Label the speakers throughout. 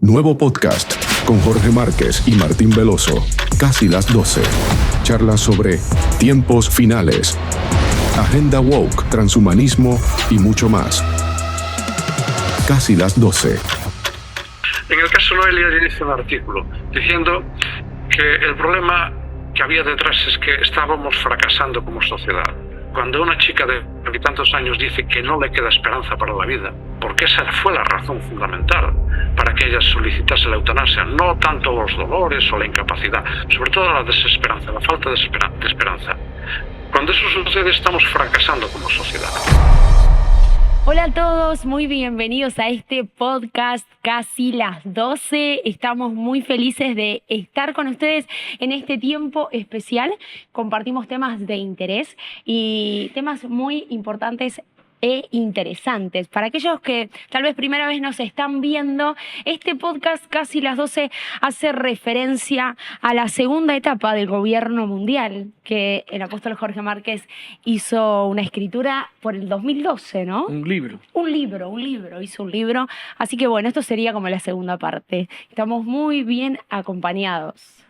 Speaker 1: Nuevo podcast con Jorge Márquez y Martín Veloso. Casi las 12. Charlas sobre tiempos finales, agenda woke, transhumanismo y mucho más. Casi las 12.
Speaker 2: En el caso Noelia inicia un artículo diciendo que el problema que había detrás es que estábamos fracasando como sociedad. Cuando una chica de veintitantos años dice que no le queda esperanza para la vida, porque esa fue la razón fundamental para que ella solicitase la eutanasia, no tanto los dolores o la incapacidad, sobre todo la desesperanza, la falta de esperanza. Cuando eso sucede, estamos fracasando como sociedad.
Speaker 3: Hola a todos, muy bienvenidos a este podcast Casi las 12. Estamos muy felices de estar con ustedes en este tiempo especial. Compartimos temas de interés y temas muy importantes e interesantes. Para aquellos que tal vez primera vez nos están viendo, este podcast Casi las 12 hace referencia a la segunda etapa del gobierno mundial, que el apóstol Jorge Márquez hizo una escritura por el 2012, ¿no? Hizo un libro. Así que bueno, esto sería como la segunda parte. Estamos muy bien acompañados.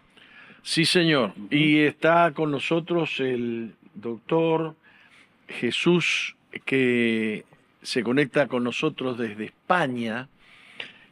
Speaker 4: Sí, señor. Y está con nosotros el doctor Jesús, que se conecta con nosotros desde España.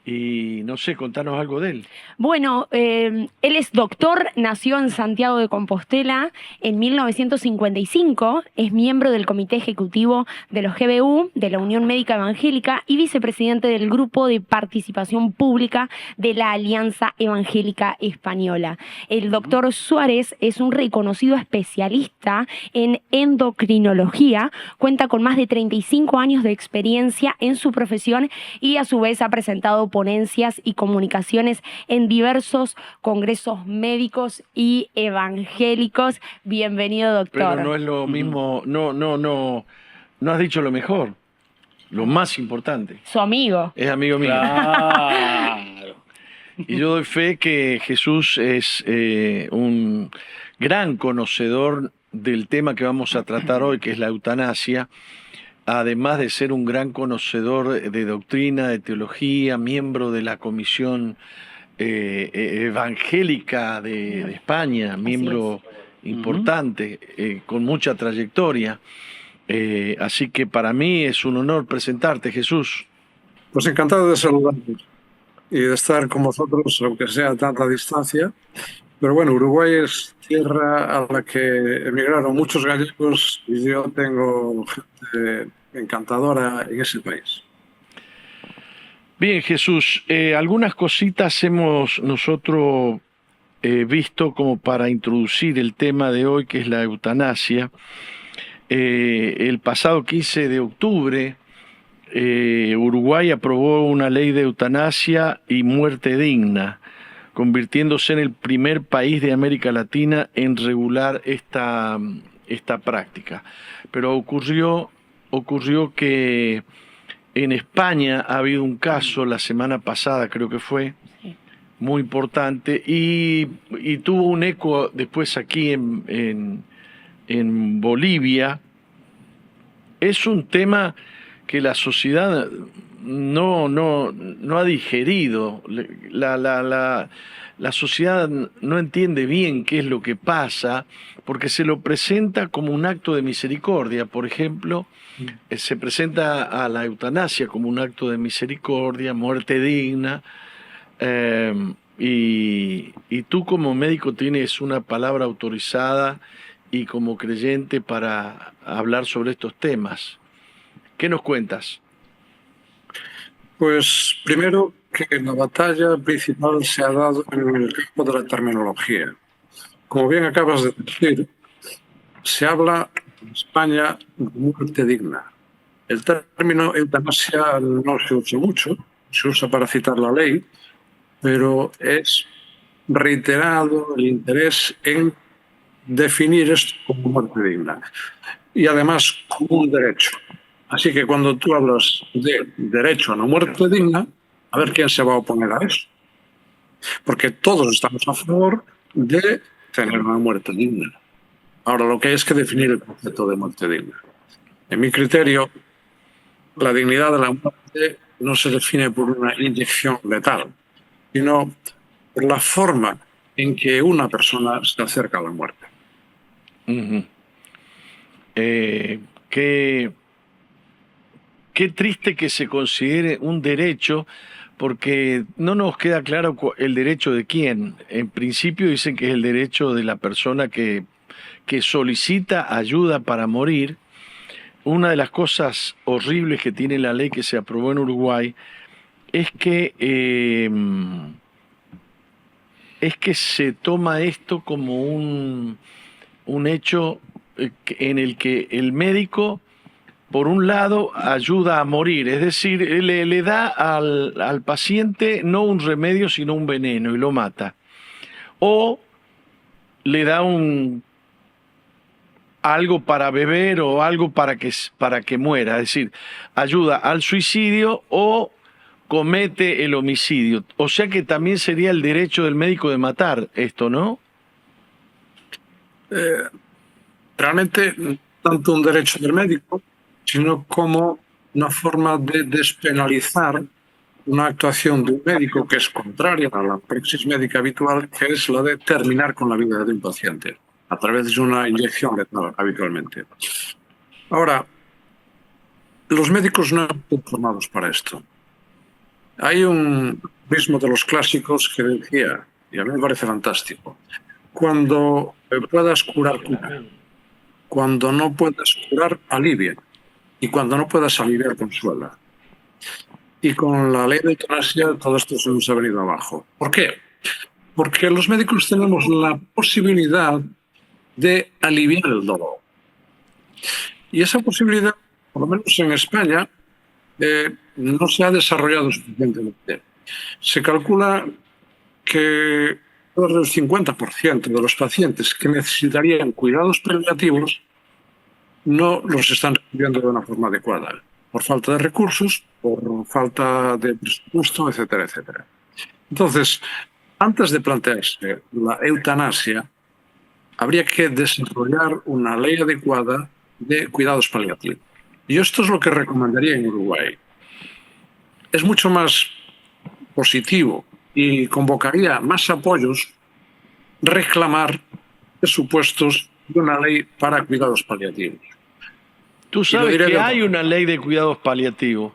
Speaker 4: Y no sé, contanos algo de él.
Speaker 3: Bueno, él es doctor, nació en Santiago de Compostela en 1955, es miembro del Comité Ejecutivo de los GBU, de la Unión Médica Evangélica, y vicepresidente del Grupo de Participación Pública de la Alianza Evangélica Española. El doctor Suárez es un reconocido especialista en endocrinología, cuenta con más de 35 años de experiencia en su profesión y a su vez ha presentado ponencias y comunicaciones en diversos congresos médicos y evangélicos. Bienvenido, doctor.
Speaker 4: Pero no es lo mismo, no has dicho lo mejor, lo más importante.
Speaker 3: Su amigo.
Speaker 4: Es amigo mío.
Speaker 5: Claro.
Speaker 4: Y yo doy fe que Jesús es un gran conocedor del tema que vamos a tratar hoy, que es la eutanasia. Además de ser un gran conocedor de doctrina, de teología, miembro de la Comisión Evangélica de España, miembro importante, con mucha trayectoria. Así que para mí es un honor presentarte, Jesús.
Speaker 2: Pues encantado de saludarlos y de estar con vosotros, aunque sea a tanta distancia. Pero bueno, Uruguay es tierra a la que emigraron muchos gallegos y yo tengo gente encantadora en ese país.
Speaker 4: Bien, Jesús, algunas cositas hemos nosotros visto como para introducir el tema de hoy, que es la eutanasia. El pasado 15 de octubre, Uruguay aprobó una ley de eutanasia y muerte digna, convirtiéndose en el primer país de América Latina en regular esta práctica. Pero ocurrió que en España ha habido un caso la semana pasada, creo que fue, muy importante, y tuvo un eco después aquí en Bolivia. Es un tema que la sociedad no ha digerido. La sociedad no entiende bien qué es lo que pasa, porque se lo presenta como un acto de misericordia. Por ejemplo, se presenta a la eutanasia como un acto de misericordia, muerte digna, y tú como médico tienes una palabra autorizada y como creyente para hablar sobre estos temas. ¿Qué nos cuentas?
Speaker 2: Pues primero que la batalla principal se ha dado en el campo de la terminología. Como bien acabas de decir, se habla en España de muerte digna. El término eutanasia no se usa mucho, se usa para citar la ley, pero es reiterado el interés en definir esto como muerte digna y además como un derecho. Así que cuando tú hablas de derecho a la muerte digna, a ver quién se va a oponer a eso. Porque todos estamos a favor de tener una muerte digna. Ahora, lo que hay es que definir el concepto de muerte digna. En mi criterio, la dignidad de la muerte no se define por una inyección letal, sino por la forma en que una persona se acerca a la muerte.
Speaker 4: Ujú. Qué triste que se considere un derecho, porque no nos queda claro el derecho de quién. En principio dicen que es el derecho de la persona que solicita ayuda para morir. Una de las cosas horribles que tiene la ley que se aprobó en Uruguay es que se toma esto como un hecho en el que el médico, por un lado, ayuda a morir, es decir, le da al paciente no un remedio, sino un veneno y lo mata. O le da algo para beber o algo para que muera, es decir, ayuda al suicidio o comete el homicidio. O sea que también sería el derecho del médico de matar esto, ¿no?
Speaker 2: Realmente, no tanto un derecho del médico, sino como una forma de despenalizar una actuación de un médico que es contraria a la praxis médica habitual, que es la de terminar con la vida de un paciente a través de una inyección letal habitualmente. Ahora, los médicos no están formados para esto. Hay un mismo de los clásicos que decía, y a mí me parece fantástico, cuando puedas curar, cura. Cuando no puedas curar, alivia. Y cuando no puedas aliviar, consuela. Y con la ley de eutanasia todo esto se nos ha venido abajo. ¿Por qué? Porque los médicos tenemos la posibilidad de aliviar el dolor. Y esa posibilidad, por lo menos en España, no se ha desarrollado suficientemente. Se calcula que el 50% de los pacientes que necesitarían cuidados paliativos no los están recibiendo de una forma adecuada, por falta de recursos, por falta de presupuesto, etcétera, etcétera. Entonces, antes de plantearse la eutanasia, habría que desarrollar una ley adecuada de cuidados paliativos. Y esto es lo que recomendaría en Uruguay. Es mucho más positivo y convocaría más apoyos reclamar presupuestos de una ley para cuidados paliativos.
Speaker 4: Tú sabes que hay una ley de cuidados paliativos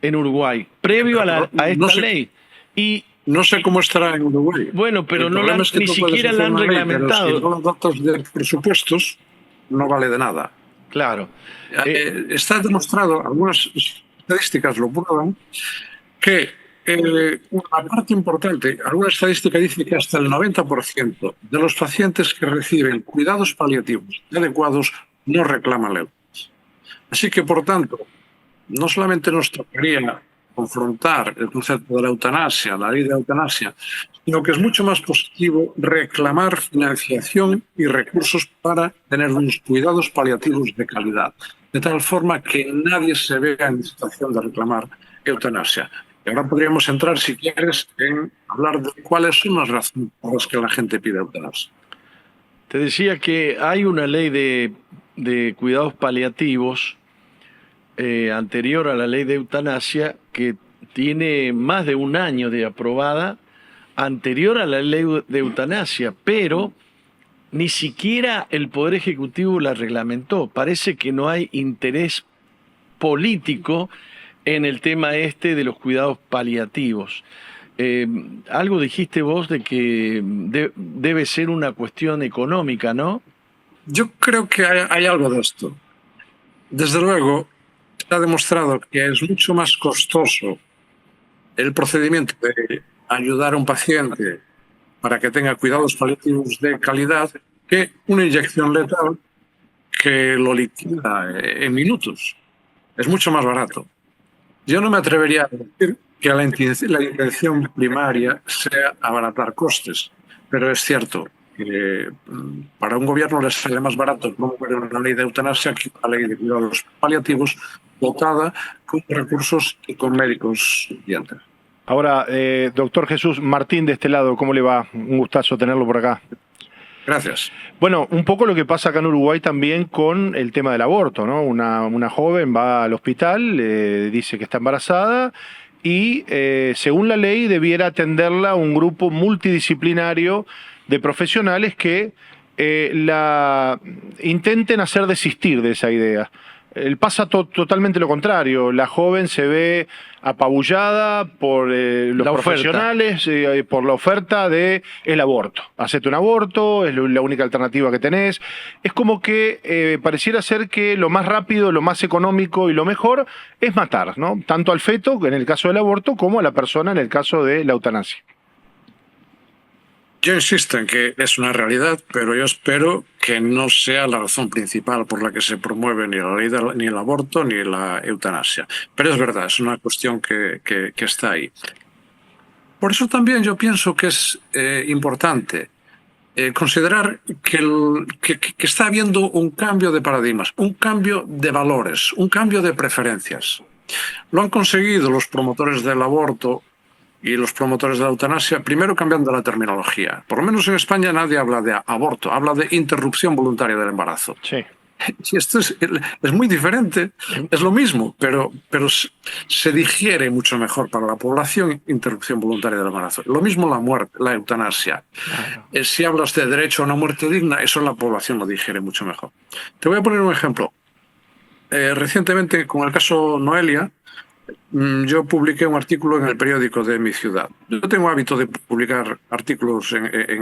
Speaker 4: en Uruguay, previo a esta ley. Y
Speaker 2: no sé cómo estará en Uruguay.
Speaker 4: Bueno, pero ni siquiera la han reglamentado.
Speaker 2: Ley, pero si no los datos de presupuestos no vale de nada.
Speaker 4: Claro.
Speaker 2: Está demostrado, algunas estadísticas lo prueban, que una parte importante, alguna estadística dice que hasta el 90% de los pacientes que reciben cuidados paliativos adecuados no reclaman la eutanasia. Así que, por tanto, no solamente nos tocaría confrontar el concepto de la eutanasia, la ley de eutanasia, sino que es mucho más positivo reclamar financiación y recursos para tener unos cuidados paliativos de calidad, de tal forma que nadie se vea en situación de reclamar eutanasia. Y ahora podríamos entrar, si quieres, en hablar de cuáles son las razones por las que la gente pide eutanasia.
Speaker 4: Te decía que hay una ley de cuidados paliativos anterior a la ley de eutanasia que tiene más de un año de aprobada, anterior a la ley de eutanasia, pero ni siquiera el Poder Ejecutivo la reglamentó. Parece que no hay interés político en el tema de los cuidados paliativos. Algo dijiste vos de que debe ser una cuestión económica, ¿no?
Speaker 2: Yo creo que hay algo de esto. Desde luego, está demostrado que es mucho más costoso el procedimiento de ayudar a un paciente para que tenga cuidados paliativos de calidad que una inyección letal que lo liquida en minutos. Es mucho más barato. Yo no me atrevería a decir que la intención primaria sea abaratar costes, pero es cierto que para un gobierno le sale más barato promover una ley de eutanasia que una ley de cuidados paliativos dotada con recursos y con médicos suficientes.
Speaker 6: Ahora, doctor Jesús Martín, de este lado, ¿cómo le va? Un gustazo tenerlo por acá.
Speaker 2: Gracias.
Speaker 6: Bueno, un poco lo que pasa acá en Uruguay también con el tema del aborto, ¿no? Una joven va al hospital, dice que está embarazada y según la ley debiera atenderla un grupo multidisciplinario de profesionales que la intenten hacer desistir de esa idea. Pasa totalmente lo contrario. La joven se ve apabullada por los profesionales, por la oferta de el aborto. Hacete un aborto, es la única alternativa que tenés. Es como que pareciera ser que lo más rápido, lo más económico y lo mejor es matar, ¿no? Tanto al feto, en el caso del aborto, como a la persona en el caso de la eutanasia.
Speaker 2: Yo insisto en que es una realidad, pero yo espero que no sea la razón principal por la que se promueve ni la ley ni el aborto ni la eutanasia. Pero es verdad, es una cuestión que está ahí. Por eso también yo pienso que es importante considerar que está habiendo un cambio de paradigmas, un cambio de valores, un cambio de preferencias. Lo han conseguido los promotores del aborto y los promotores de la eutanasia, primero cambiando la terminología. Por lo menos en España nadie habla de aborto, habla de interrupción voluntaria del embarazo.
Speaker 6: Sí.
Speaker 2: Y esto es muy diferente, es lo mismo, pero se digiere mucho mejor para la población interrupción voluntaria del embarazo. Lo mismo la muerte, la eutanasia. Claro. Si hablas de derecho a una muerte digna, eso la población lo digiere mucho mejor. Te voy a poner un ejemplo. Recientemente, con el caso Noelia, yo publiqué un artículo en el periódico de mi ciudad. Yo tengo hábito de publicar artículos en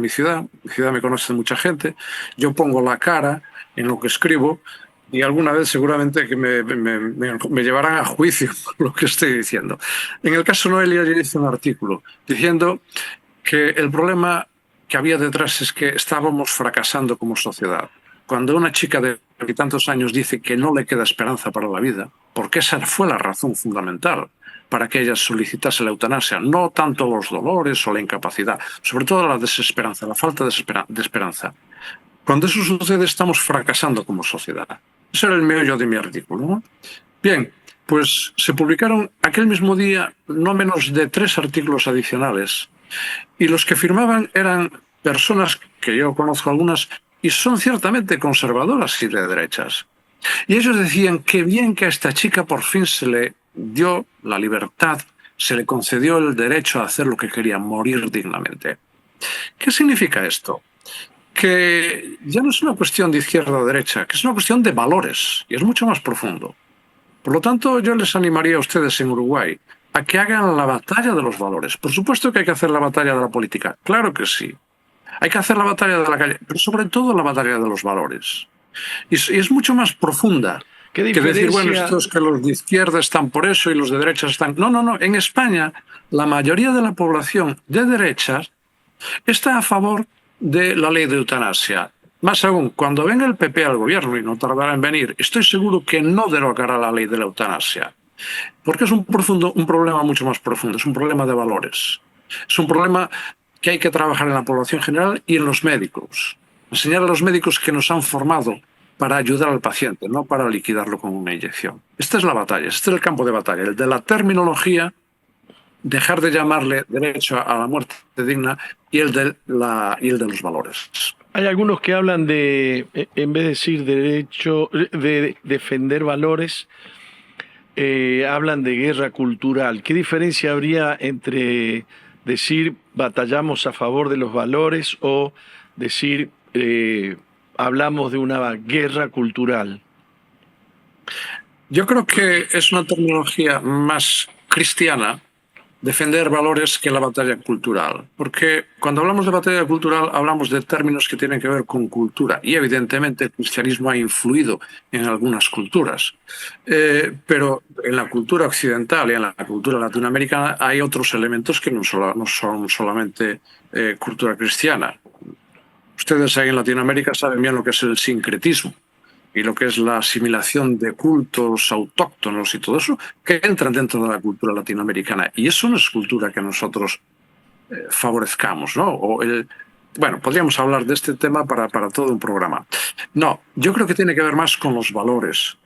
Speaker 2: mi ciudad. Mi ciudad me conoce mucha gente. Yo pongo la cara en lo que escribo y alguna vez seguramente que me llevarán a juicio por lo que estoy diciendo. En el caso Noelia yo hice un artículo diciendo que el problema que había detrás es que estábamos fracasando como sociedad. Cuando una chica de tantos años dice que no le queda esperanza para la vida, porque esa fue la razón fundamental para que ella solicitase la eutanasia, no tanto los dolores o la incapacidad, sobre todo la desesperanza, la falta de esperanza. Cuando eso sucede, estamos fracasando como sociedad. Ese era el meollo de mi artículo, ¿no? Bien, pues se publicaron aquel mismo día no menos de 3 artículos adicionales, y los que firmaban eran personas que yo conozco algunas y son ciertamente conservadoras y de derechas. Y ellos decían que bien que a esta chica por fin se le dio la libertad, se le concedió el derecho a hacer lo que quería, morir dignamente. ¿Qué significa esto? Que ya no es una cuestión de izquierda o derecha, que es una cuestión de valores y es mucho más profundo. Por lo tanto, yo les animaría a ustedes en Uruguay a que hagan la batalla de los valores. Por supuesto que hay que hacer la batalla de la política, claro que sí. Hay que hacer la batalla de la calle, pero sobre todo la batalla de los valores. Y es mucho más profunda que decir, bueno, esto es que los de izquierda están por eso y los de derecha están... No. En España, la mayoría de la población de derechas está a favor de la ley de eutanasia. Más aún, cuando venga el PP al gobierno, y no tardará en venir, estoy seguro que no derogará la ley de la eutanasia. Porque es un problema mucho más profundo, es un problema de valores. Es un problema que hay que trabajar en la población general y en los médicos. Enseñar a los médicos que nos han formado para ayudar al paciente, no para liquidarlo con una inyección. Esta es la batalla, este es el campo de batalla, el de la terminología, dejar de llamarle derecho a la muerte digna y el de los valores.
Speaker 4: Hay algunos que hablan de, en vez de decir derecho, de defender valores, hablan de guerra cultural. ¿Qué diferencia habría entre decir batallamos a favor de los valores o decir hablamos de una guerra cultural?
Speaker 2: Yo creo que es una terminología más cristiana defender valores que la batalla cultural, porque cuando hablamos de batalla cultural hablamos de términos que tienen que ver con cultura y evidentemente el cristianismo ha influido en algunas culturas, pero en la cultura occidental y en la cultura latinoamericana hay otros elementos que no son solamente cultura cristiana. Ustedes ahí en Latinoamérica saben bien lo que es el sincretismo y lo que es la asimilación de cultos autóctonos y todo eso, que entran dentro de la cultura latinoamericana. Y eso no es cultura que nosotros favorezcamos, ¿no? Bueno, podríamos hablar de este tema para todo un programa. No, yo creo que tiene que ver más con los valores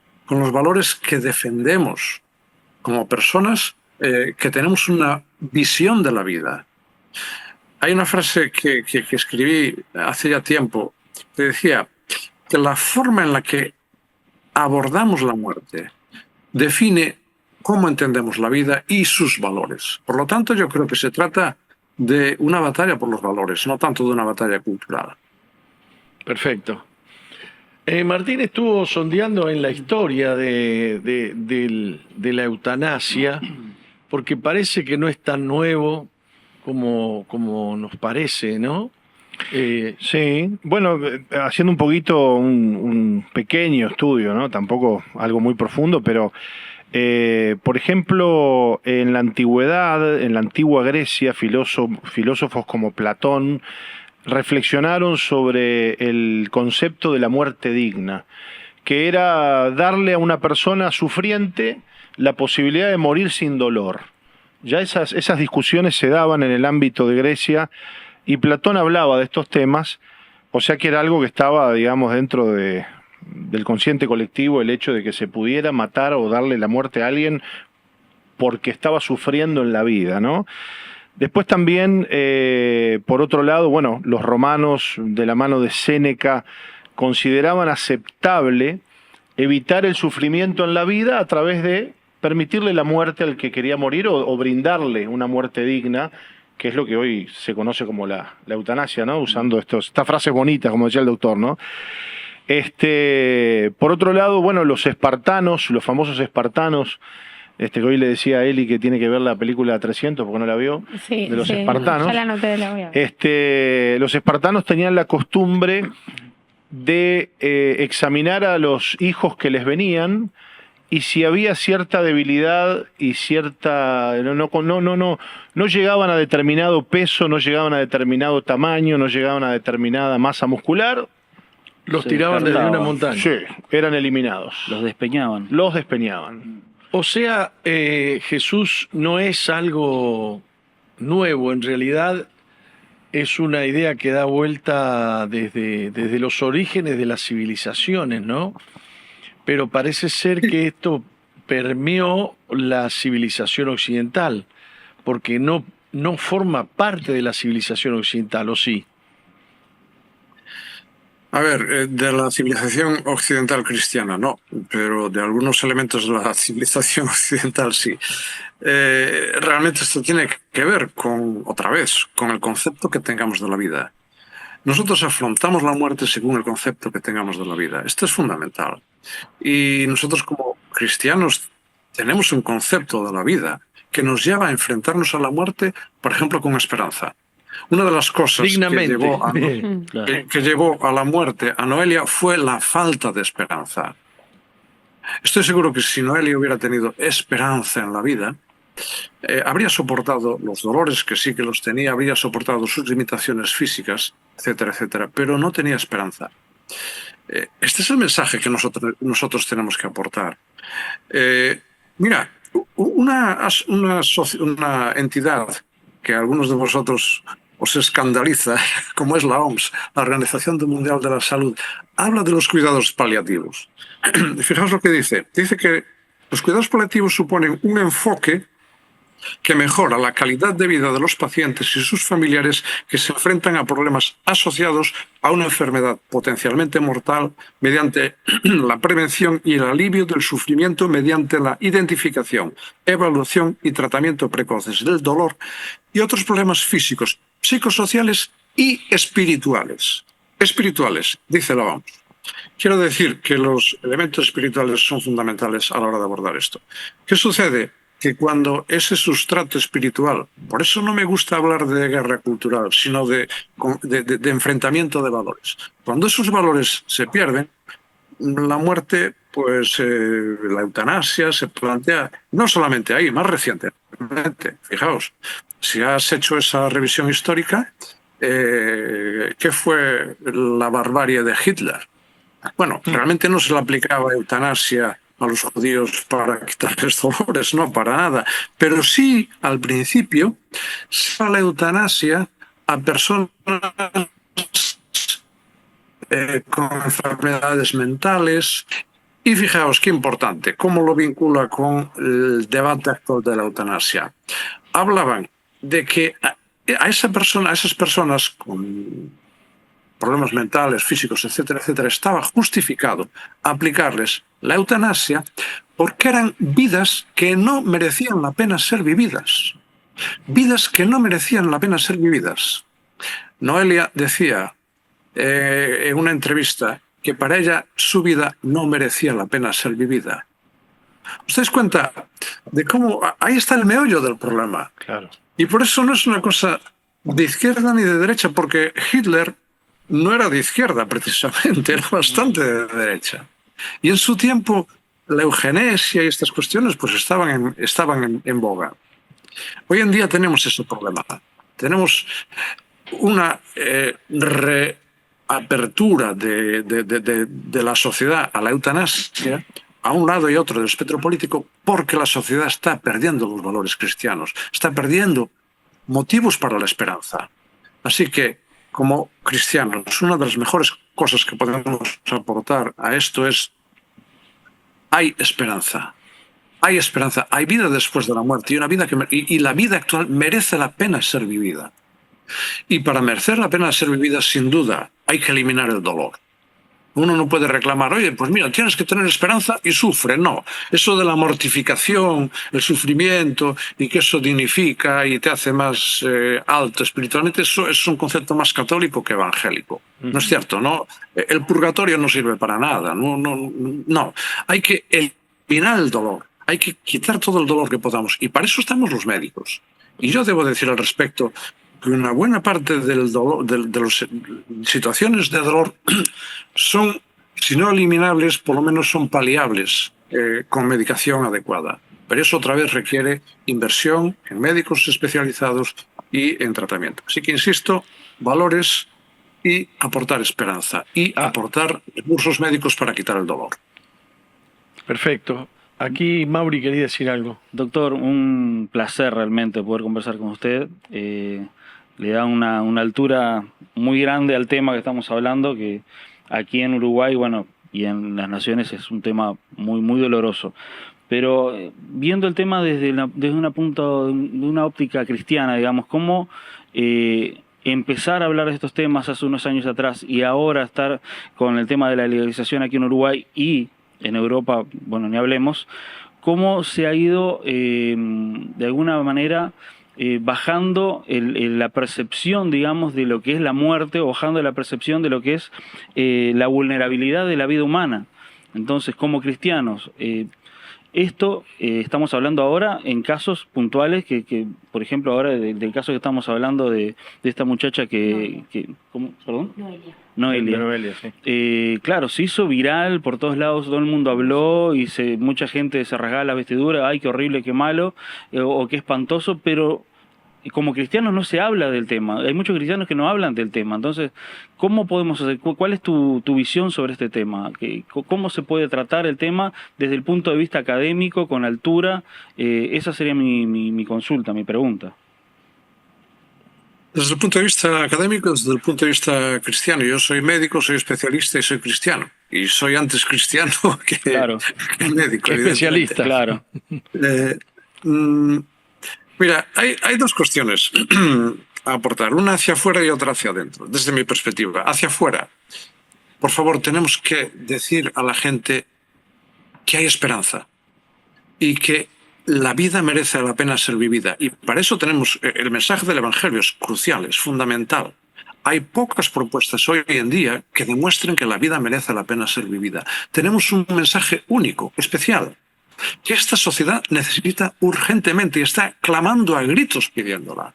Speaker 2: que defendemos como personas que tenemos una visión de la vida. Hay una frase que escribí hace ya tiempo que decía que la forma en la que abordamos la muerte define cómo entendemos la vida y sus valores. Por lo tanto, yo creo que se trata de una batalla por los valores, no tanto de una batalla cultural.
Speaker 4: Perfecto. Martín estuvo sondeando en la historia de la eutanasia, porque parece que no es tan nuevo como nos parece, ¿no?
Speaker 6: Sí, bueno, haciendo un poquito un pequeño estudio, ¿no? Tampoco algo muy profundo, pero por ejemplo, en la antigüedad, en la antigua Grecia, filósofos como Platón reflexionaron sobre el concepto de la muerte digna, que era darle a una persona sufriente la posibilidad de morir sin dolor. Ya esas discusiones se daban en el ámbito de Grecia y Platón hablaba de estos temas, o sea que era algo que estaba, digamos, dentro del consciente colectivo, el hecho de que se pudiera matar o darle la muerte a alguien porque estaba sufriendo en la vida, ¿no? Después también, por otro lado, bueno, los romanos, de la mano de Séneca, consideraban aceptable evitar el sufrimiento en la vida a través de permitirle la muerte al que quería morir o brindarle una muerte digna, que es lo que hoy se conoce como la eutanasia, ¿no? Usando estas frases bonitas, como decía el doctor, ¿no? Por otro lado, bueno, los espartanos, los famosos espartanos, que hoy le decía a Eli que tiene que ver la película 300 porque no la vio,
Speaker 3: Sí,
Speaker 6: de los
Speaker 3: sí,
Speaker 6: espartanos.
Speaker 3: ya la anoté, la voy a ver.
Speaker 6: Los espartanos tenían la costumbre de examinar a los hijos que les venían y si había cierta debilidad y cierta... No llegaban a determinado peso, no llegaban a determinado tamaño, no llegaban a determinada masa muscular.
Speaker 4: Los tiraban desde una montaña.
Speaker 6: Sí, eran eliminados.
Speaker 5: Los despeñaban.
Speaker 6: Los despeñaban.
Speaker 4: O sea, Jesús no es algo nuevo, en realidad es una idea que da vuelta desde los orígenes de las civilizaciones, ¿no? Pero parece ser que esto permeó la civilización occidental, porque no forma parte de la civilización occidental, ¿o sí?
Speaker 2: A ver, de la civilización occidental cristiana no, pero de algunos elementos de la civilización occidental sí. Realmente esto tiene que ver otra vez, con el concepto que tengamos de la vida. Nosotros afrontamos la muerte según el concepto que tengamos de la vida. Esto es fundamental. Y nosotros como cristianos tenemos un concepto de la vida que nos lleva a enfrentarnos a la muerte, por ejemplo, con esperanza. Una de las cosas que llevó a la muerte a Noelia fue la falta de esperanza. Estoy seguro que si Noelia hubiera tenido esperanza en la vida, habría soportado los dolores, que sí que los tenía, habría soportado sus limitaciones físicas, etcétera, etcétera, pero no tenía esperanza. Este es el mensaje que nosotros tenemos que aportar. Mira, una entidad que a algunos de vosotros os escandaliza, como es la OMS, la Organización Mundial de la Salud, habla de los cuidados paliativos. Fijaos lo que dice. Dice que los cuidados paliativos suponen un enfoque que mejora la calidad de vida de los pacientes y sus familiares que se enfrentan a problemas asociados a una enfermedad potencialmente mortal mediante la prevención y el alivio del sufrimiento mediante la identificación, evaluación y tratamiento precoces del dolor y otros problemas físicos, psicosociales y espirituales. Espirituales, dice la OMS. Quiero decir que los elementos espirituales son fundamentales a la hora de abordar esto. ¿Qué sucede? Que cuando ese sustrato espiritual, por eso no me gusta hablar de guerra cultural, sino de enfrentamiento de valores. Cuando esos valores se pierden, la muerte, pues la eutanasia se plantea no solamente ahí, más recientemente. Fijaos, si has hecho esa revisión histórica, ¿qué fue la barbarie de Hitler? Bueno, realmente no se le aplicaba eutanasia a los judíos para quitarles dolores, no, para nada. Pero sí, al principio, se la eutanasia a personas con enfermedades mentales. Y fijaos qué importante, cómo lo vincula con el debate actual de la eutanasia. Hablaban de que a esas personas con problemas mentales, físicos, etcétera, etcétera, estaba justificado aplicarles la eutanasia porque eran vidas que no merecían la pena ser vividas. Vidas que no merecían la pena ser vividas. Noelia decía en una entrevista que para ella su vida no merecía la pena ser vivida. ¿Os dais cuenta de cómo ahí está el meollo del problema?
Speaker 6: Claro.
Speaker 2: Y por eso no es una cosa de izquierda ni de derecha, porque Hitler no era de izquierda precisamente, era bastante de derecha. Y en su tiempo la eugenesia y estas cuestiones pues estaban en boga. Hoy en día tenemos ese problema. Tenemos una reapertura de la sociedad a la eutanasia a un lado y otro del espectro político, porque la sociedad está perdiendo los valores cristianos, está perdiendo motivos para la esperanza. Así que, como cristianos, una de las mejores cosas que podemos aportar a esto es: hay esperanza. Hay esperanza, hay vida después de la muerte, y la vida actual merece la pena ser vivida. Y para merecer la pena ser vivida, sin duda, hay que eliminar el dolor. Uno no puede reclamar, oye, pues mira, tienes que tener esperanza y sufre. No, eso de la mortificación, el sufrimiento, y que eso dignifica y te hace más alto espiritualmente, eso es un concepto más católico que evangélico. ¿No es cierto? ¿No? El purgatorio no sirve para nada. No. Hay que eliminar el dolor. Hay que quitar todo el dolor que podamos. Y para eso estamos los médicos. Y yo debo decir al respecto que una buena parte del dolor, de las situaciones de dolor son, si no eliminables, por lo menos son paliables con medicación adecuada. Pero eso otra vez requiere inversión en médicos especializados y en tratamiento. Así que insisto, valores y aportar esperanza y aportar recursos médicos para quitar el dolor.
Speaker 4: Perfecto. Aquí Mauri quería decir algo.
Speaker 5: Doctor, un placer realmente poder conversar con usted. Le da una altura muy grande al tema que estamos hablando, que aquí en Uruguay, bueno, y en las naciones es un tema muy, muy doloroso. Pero viendo el tema desde una óptica cristiana, digamos, ¿cómo empezar a hablar de estos temas hace unos años atrás y ahora estar con el tema de la legalización aquí en Uruguay y en Europa, bueno, ni hablemos, cómo se ha ido de alguna manera bajando la percepción, digamos, de lo que es la muerte, o bajando la percepción de lo que es la vulnerabilidad de la vida humana? Entonces, como cristianos, esto estamos hablando ahora en casos puntuales que por ejemplo, ahora del caso que estamos hablando de esta muchacha ¿cómo? ¿Perdón? Noelia, sí. Claro, se hizo viral por todos lados, todo el mundo habló y mucha gente se rasgaba la vestidura, ay, qué horrible, qué malo, o qué espantoso, pero como cristianos no se habla del tema. Hay muchos cristianos que no hablan del tema. Entonces, ¿cómo podemos hacer? ¿Cuál es tu visión sobre este tema? ¿Cómo se puede tratar el tema desde el punto de vista académico, con altura? Esa sería mi consulta, mi pregunta.
Speaker 2: Desde el punto de vista académico, desde el punto de vista cristiano. Yo soy médico, soy especialista y soy cristiano. Y soy antes cristiano que médico.
Speaker 4: Que especialista.
Speaker 5: Claro.
Speaker 2: Mira, hay dos cuestiones a aportar, una hacia afuera y otra hacia adentro, desde mi perspectiva. Hacia afuera, por favor, tenemos que decir a la gente que hay esperanza y que la vida merece la pena ser vivida. Y para eso tenemos el mensaje del Evangelio, es crucial, es fundamental. Hay pocas propuestas hoy en día que demuestren que la vida merece la pena ser vivida. Tenemos un mensaje único, especial, que esta sociedad necesita urgentemente y está clamando a gritos pidiéndola.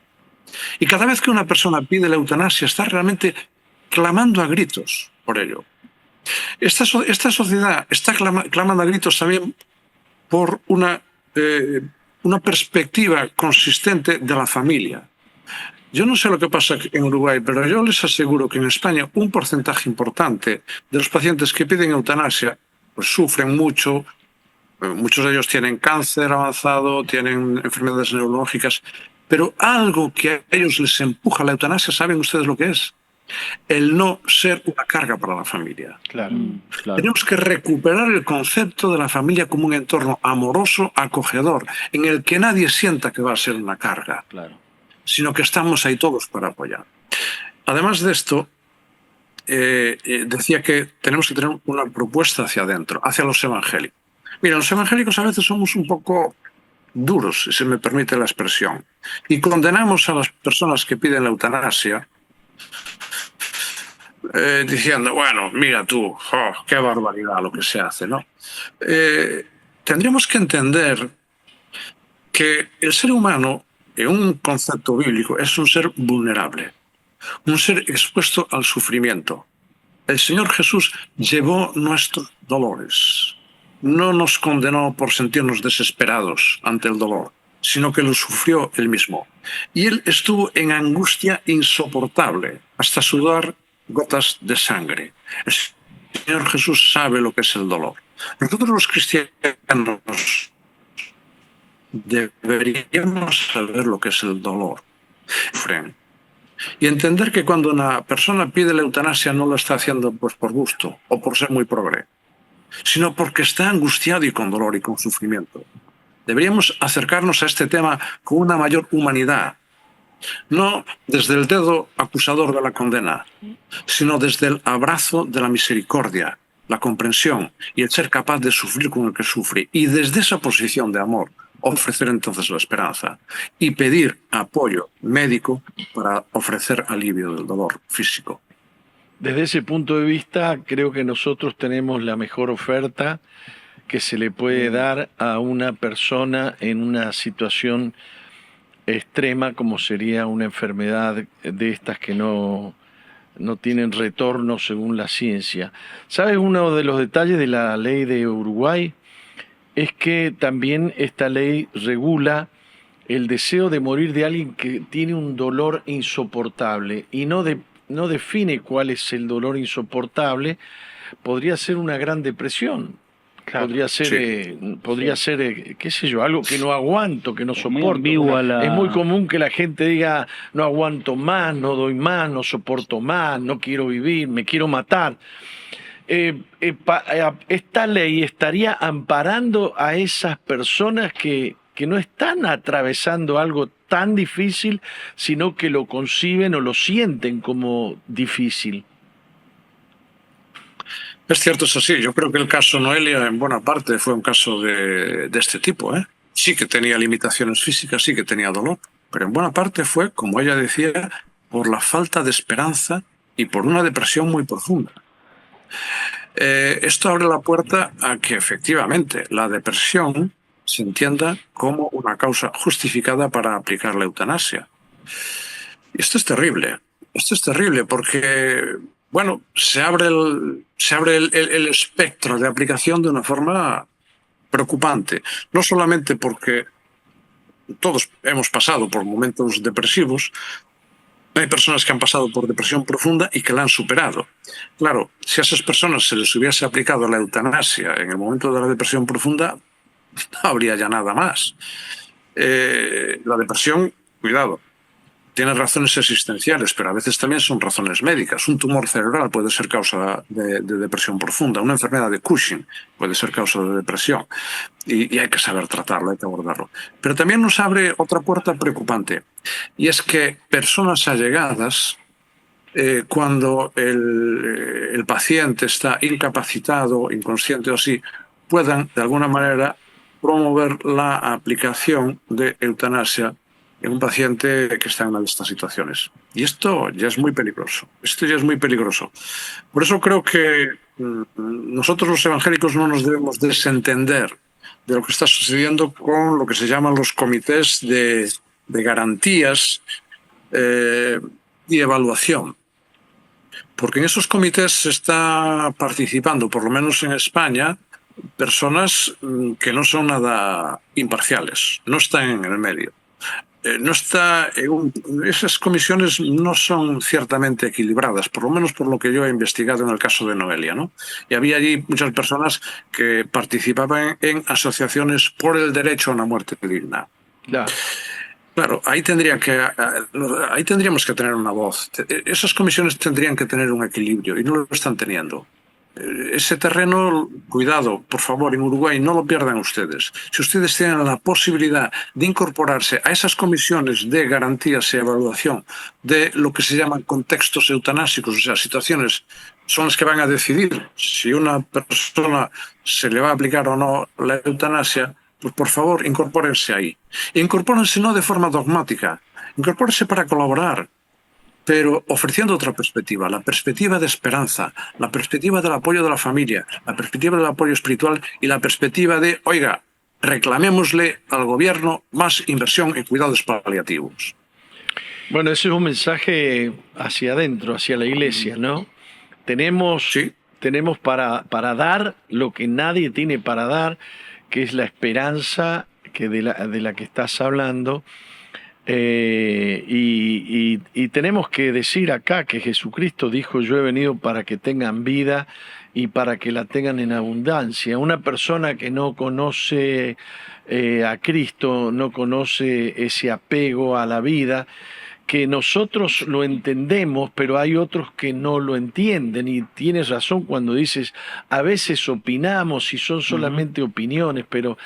Speaker 2: Y cada vez que una persona pide la eutanasia, está realmente clamando a gritos por ello. Esta sociedad está clamando a gritos también por una perspectiva consistente de la familia. Yo no sé lo que pasa en Uruguay, pero yo les aseguro que en España un porcentaje importante de los pacientes que piden eutanasia pues sufren mucho. Muchos de ellos tienen cáncer avanzado, tienen enfermedades neurológicas, pero algo que a ellos les empuja a la eutanasia, ¿saben ustedes lo que es? El no ser una carga para la familia.
Speaker 6: Claro.
Speaker 2: Tenemos que recuperar el concepto de la familia como un entorno amoroso, acogedor, en el que nadie sienta que va a ser una carga, sino que estamos ahí todos para apoyar. Además de esto, decía que tenemos que tener una propuesta hacia adentro, hacia los evangélicos. Mira, los evangélicos a veces somos un poco duros, si se me permite la expresión, y condenamos a las personas que piden la eutanasia diciendo, bueno, mira tú, oh, qué barbaridad lo que se hace, ¿no? Tendríamos que entender que el ser humano, en un concepto bíblico, es un ser vulnerable, un ser expuesto al sufrimiento. El Señor Jesús llevó nuestros dolores. No nos condenó por sentirnos desesperados ante el dolor, sino que lo sufrió él mismo. Y él estuvo en angustia insoportable, hasta sudar gotas de sangre. El Señor Jesús sabe lo que es el dolor. Nosotros los cristianos deberíamos saber lo que es el dolor. Y entender que cuando una persona pide la eutanasia no lo está haciendo pues por gusto o por ser muy progre, sino porque está angustiado y con dolor y con sufrimiento. Deberíamos acercarnos a este tema con una mayor humanidad, no desde el dedo acusador de la condena, sino desde el abrazo de la misericordia, la comprensión y el ser capaz de sufrir con el que sufre. Y desde esa posición de amor, ofrecer entonces la esperanza y pedir apoyo médico para ofrecer alivio del dolor físico.
Speaker 4: Desde ese punto de vista, creo que nosotros tenemos la mejor oferta que se le puede dar a una persona en una situación extrema, como sería una enfermedad de estas que no tienen retorno según la ciencia. ¿Sabes? Uno de los detalles de la ley de Uruguay es que también esta ley regula el deseo de morir de alguien que tiene un dolor insoportable y no define cuál es el dolor insoportable. Podría ser una gran depresión. Claro, podría ser, qué sé yo, algo que no aguanto, que no soporto. Es muy común que la gente diga, no aguanto más, no doy más, no soporto más, no quiero vivir, me quiero matar. Esta ley estaría amparando a esas personas que no están atravesando algo tan difícil, sino que lo conciben o lo sienten como difícil.
Speaker 2: Es cierto, es así. Yo creo que el caso Noelia en buena parte fue un caso de este tipo. Sí que tenía limitaciones físicas, sí que tenía dolor, pero en buena parte fue, como ella decía, por la falta de esperanza y por una depresión muy profunda. Esto abre la puerta a que efectivamente la depresión se entienda como una causa justificada para aplicar la eutanasia. Y esto es terrible. Esto es terrible porque, bueno, se abre el espectro de aplicación de una forma preocupante. No solamente porque todos hemos pasado por momentos depresivos, hay personas que han pasado por depresión profunda y que la han superado. Claro, si a esas personas se les hubiese aplicado la eutanasia en el momento de la depresión profunda, no habría ya nada más. La depresión, cuidado, tiene razones existenciales, pero a veces también son razones médicas. Un tumor cerebral puede ser causa de depresión profunda. Una enfermedad de Cushing puede ser causa de depresión. Y hay que saber tratarlo, hay que abordarlo. Pero también nos abre otra puerta preocupante. Y es que personas allegadas, cuando el paciente está incapacitado, inconsciente o así, puedan de alguna manera promover la aplicación de eutanasia en un paciente que está en una de estas situaciones. Y esto ya es muy peligroso. Esto ya es muy peligroso. Por eso creo que nosotros los evangélicos no nos debemos desentender de lo que está sucediendo con lo que se llaman los comités de garantías y evaluación. Porque en esos comités se está participando, por lo menos en España, personas que no son nada imparciales, no están en el medio. Esas comisiones no son ciertamente equilibradas, por lo menos por lo que yo he investigado en el caso de Noelia, ¿no? Y había allí muchas personas que participaban en asociaciones por el derecho a una muerte digna. Claro, ahí tendríamos que tener una voz. Esas comisiones tendrían que tener un equilibrio y no lo están teniendo. ese terreno, cuidado, por favor, en Uruguay no lo pierdan ustedes. Si ustedes tienen la posibilidad de incorporarse a esas comisiones de garantías y evaluación de lo que se llaman contextos eutanásicos, o sea, situaciones son las que van a decidir si una persona se le va a aplicar o no la eutanasia, pues por favor, incorpórense ahí. Incorpórense no de forma dogmática, incorpórense para colaborar, pero ofreciendo otra perspectiva, la perspectiva de esperanza, la perspectiva del apoyo de la familia, la perspectiva del apoyo espiritual y la perspectiva de, oiga, reclamémosle al gobierno más inversión en cuidados paliativos.
Speaker 4: Bueno, ese es un mensaje hacia adentro, hacia la iglesia, ¿no? Tenemos,
Speaker 2: Sí.
Speaker 4: tenemos para dar lo que nadie tiene para dar, que es la esperanza de la que estás hablando. Y tenemos que decir acá que Jesucristo dijo: yo he venido para que tengan vida y para que la tengan en abundancia. Una persona que no conoce a Cristo, no conoce ese apego a la vida, que nosotros lo entendemos, pero hay otros que no lo entienden. Y tienes razón cuando dices, a veces opinamos y son solamente opiniones, pero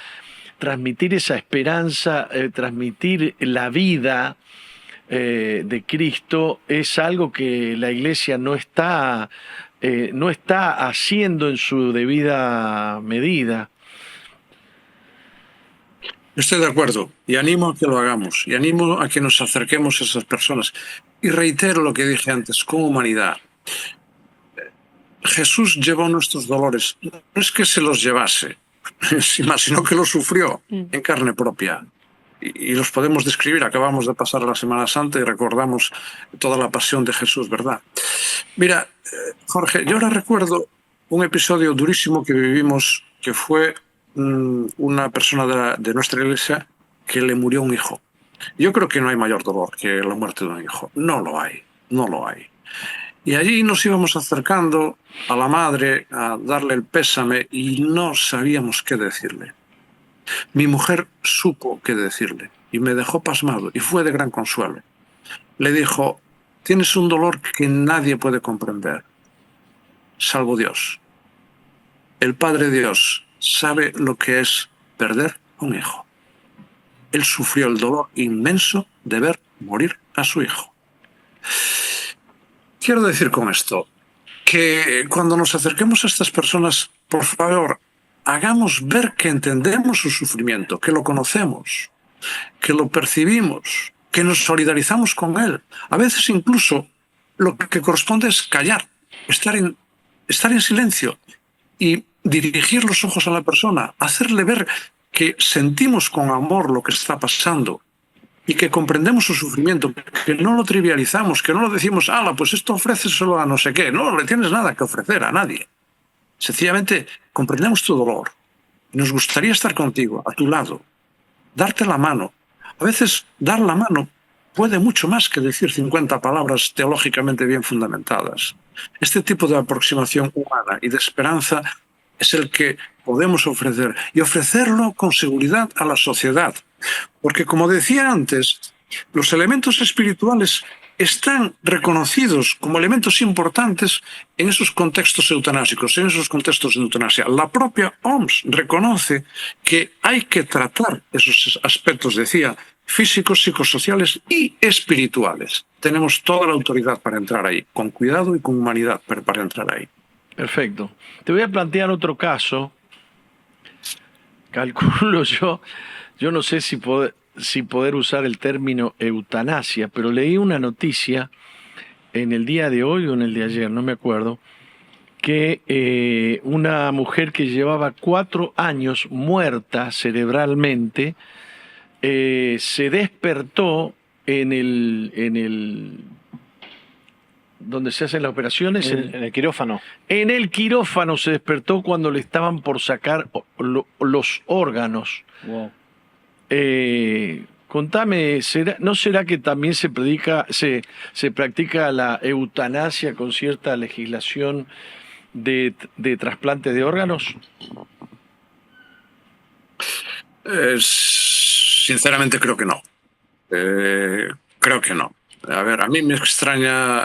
Speaker 4: transmitir esa esperanza, transmitir la vida de Cristo es algo que la Iglesia no está haciendo en su debida medida.
Speaker 2: Estoy de acuerdo y animo a que lo hagamos y animo a que nos acerquemos a esas personas. Y reitero lo que dije antes, con humanidad. Jesús llevó nuestros dolores, no es que se los llevase, sino que los sufrió en carne propia. Y los podemos describir. Acabamos de pasar la Semana Santa y recordamos toda la pasión de Jesús, ¿verdad? Mira, Jorge, yo ahora recuerdo un episodio durísimo que vivimos, que fue una persona de nuestra iglesia que le murió un hijo. Yo creo que no hay mayor dolor que la muerte de un hijo. No lo hay, no lo hay. Y allí nos íbamos acercando a la madre a darle el pésame y no sabíamos qué decirle. Mi mujer supo qué decirle y me dejó pasmado y fue de gran consuelo. Le dijo: tienes un dolor que nadie puede comprender, salvo Dios. El Padre Dios sabe lo que es perder un hijo. Él sufrió el dolor inmenso de ver morir a su hijo. Quiero decir con esto que cuando nos acerquemos a estas personas, por favor, hagamos ver que entendemos su sufrimiento, que lo conocemos, que lo percibimos, que nos solidarizamos con él. A veces incluso lo que corresponde es callar, estar en silencio y dirigir los ojos a la persona, hacerle ver que sentimos con amor lo que está pasando y que comprendemos su sufrimiento, que no lo trivializamos, que no lo decimos, pues esto ofréceselo a no sé qué. No le tienes nada que ofrecer a nadie. Sencillamente comprendemos tu dolor. Nos gustaría estar contigo, a tu lado, darte la mano. A veces dar la mano puede mucho más que decir 50 palabras teológicamente bien fundamentadas. Este tipo de aproximación humana y de esperanza es el que podemos ofrecer, y ofrecerlo con seguridad a la sociedad. Porque, como decía antes, los elementos espirituales están reconocidos como elementos importantes en esos contextos eutanásicos, en esos contextos de eutanasia. La propia OMS reconoce que hay que tratar esos aspectos, decía, físicos, psicosociales y espirituales. Tenemos toda la autoridad para entrar ahí, con cuidado y con humanidad, pero para entrar ahí.
Speaker 4: Perfecto. Te voy a plantear otro caso. Calculo yo no sé si poder usar el término eutanasia, pero leí una noticia en el día de hoy o en el de ayer, no me acuerdo, que una mujer que llevaba 4 años muerta cerebralmente se despertó en el donde se hacen las operaciones.
Speaker 6: En el quirófano. En
Speaker 4: el quirófano se despertó cuando le estaban por sacar los órganos.
Speaker 5: Wow.
Speaker 4: Contame, ¿no será que también se practica la eutanasia con cierta legislación de trasplante de órganos?
Speaker 2: Sinceramente creo que no. Creo que no. A ver, a mí me extraña,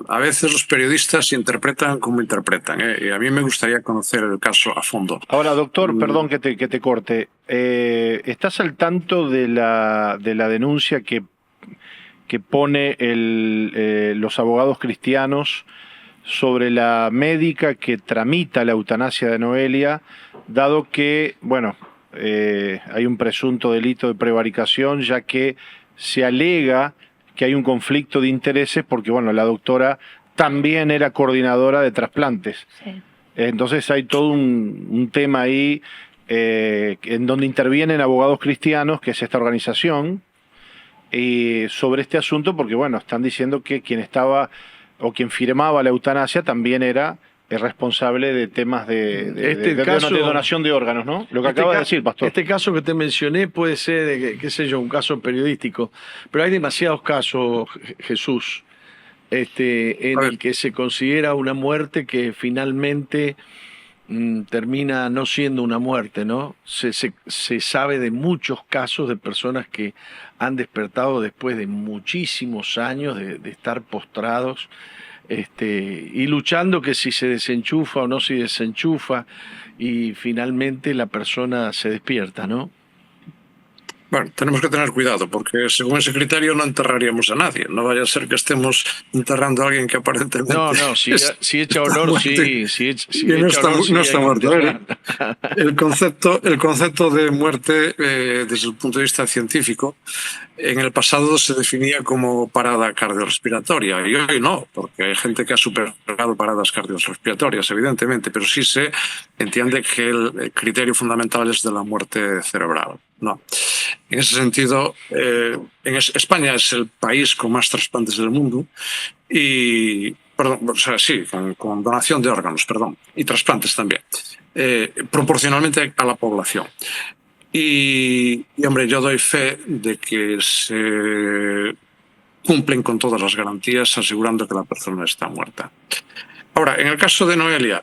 Speaker 2: a veces los periodistas interpretan como interpretan, y a mí me gustaría conocer el caso a fondo.
Speaker 6: Ahora, doctor, perdón que te corte. ¿Estás al tanto de la denuncia que pone los abogados cristianos sobre la médica que tramita la eutanasia de Noelia, dado que, bueno, hay un presunto delito de prevaricación, ya que se alega que hay un conflicto de intereses porque, bueno, la doctora también era coordinadora de trasplantes.
Speaker 3: Sí.
Speaker 6: Entonces hay todo un tema ahí en donde intervienen abogados cristianos, que es esta organización, sobre este asunto, porque, bueno, están diciendo que quien estaba o quien firmaba la eutanasia también era responsable de temas de donación de órganos, ¿no? Lo que acaba de decir, pastor.
Speaker 4: Este caso que te mencioné puede ser, qué sé yo, un caso periodístico, pero hay demasiados casos, Jesús, en el que se considera una muerte que finalmente termina no siendo una muerte, ¿no? Se sabe de muchos casos de personas que han despertado después de muchísimos años de estar postrados, y luchando que si se desenchufa o no se desenchufa, y finalmente la persona se despierta, ¿no?
Speaker 2: Bueno, tenemos que tener cuidado, porque según ese criterio no enterraríamos a nadie. No vaya a ser que estemos enterrando a alguien que aparentemente...
Speaker 4: No, si echa olor, sí.
Speaker 2: No está muerto. El concepto de muerte, desde el punto de vista científico, en el pasado se definía como parada cardiorrespiratoria, y hoy no, porque hay gente que ha superado paradas cardiorrespiratorias, evidentemente, pero sí se entiende que el criterio fundamental es de la muerte cerebral. No. En ese sentido, España es el país con más trasplantes del mundo con donación de órganos, y trasplantes también, proporcionalmente a la población. Y, hombre, yo doy fe de que se cumplen con todas las garantías asegurando que la persona está muerta. Ahora, en el caso de Noelia,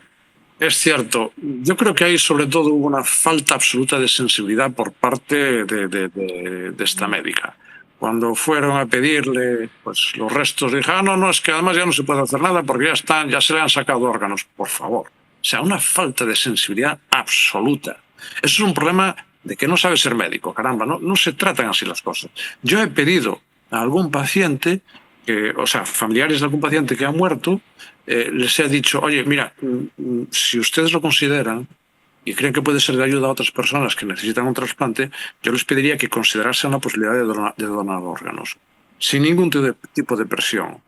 Speaker 2: es cierto, yo creo que hay sobre todo una falta absoluta de sensibilidad por parte de esta médica. Cuando fueron a pedirle los restos, dije, no, es que además ya no se puede hacer nada porque ya se le han sacado órganos. Por favor. O sea, una falta de sensibilidad absoluta. Eso es un problema de que no sabe ser médico, caramba, no se tratan así las cosas. Yo he pedido a algún paciente, familiares de algún paciente que ha muerto, les he dicho, oye, mira, si ustedes lo consideran y creen que puede ser de ayuda a otras personas que necesitan un trasplante, yo les pediría que considerasen la posibilidad de donar órganos, sin ningún tipo de presión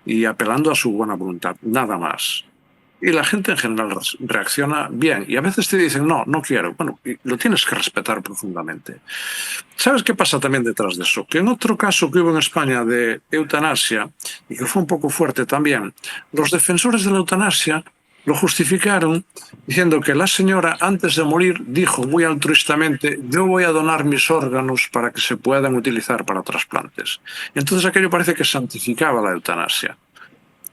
Speaker 2: y apelando a su buena voluntad, nada más. Y la gente en general reacciona bien. Y a veces te dicen, no quiero. Bueno, y lo tienes que respetar profundamente. ¿Sabes qué pasa también detrás de eso? Que en otro caso que hubo en España de eutanasia, y que fue un poco fuerte también, los defensores de la eutanasia lo justificaron diciendo que la señora antes de morir dijo muy altruistamente, yo voy a donar mis órganos para que se puedan utilizar para trasplantes. Y entonces aquello parece que santificaba la eutanasia.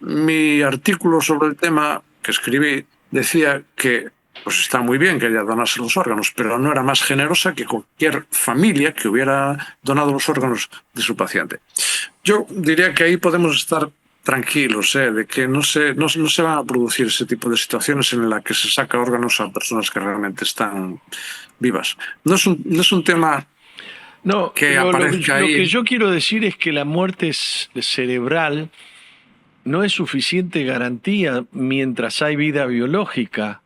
Speaker 2: Mi artículo sobre el tema que escribí decía que está muy bien que ella donase los órganos, pero no era más generosa que cualquier familia que hubiera donado los órganos de su paciente. Yo diría que ahí podemos estar tranquilos, de que no se van a producir ese tipo de situaciones en las que se saca órganos a personas que realmente están vivas. No es un tema que aparezca ahí.
Speaker 4: Lo que yo quiero decir es que la muerte cerebral no es suficiente garantía mientras hay vida biológica.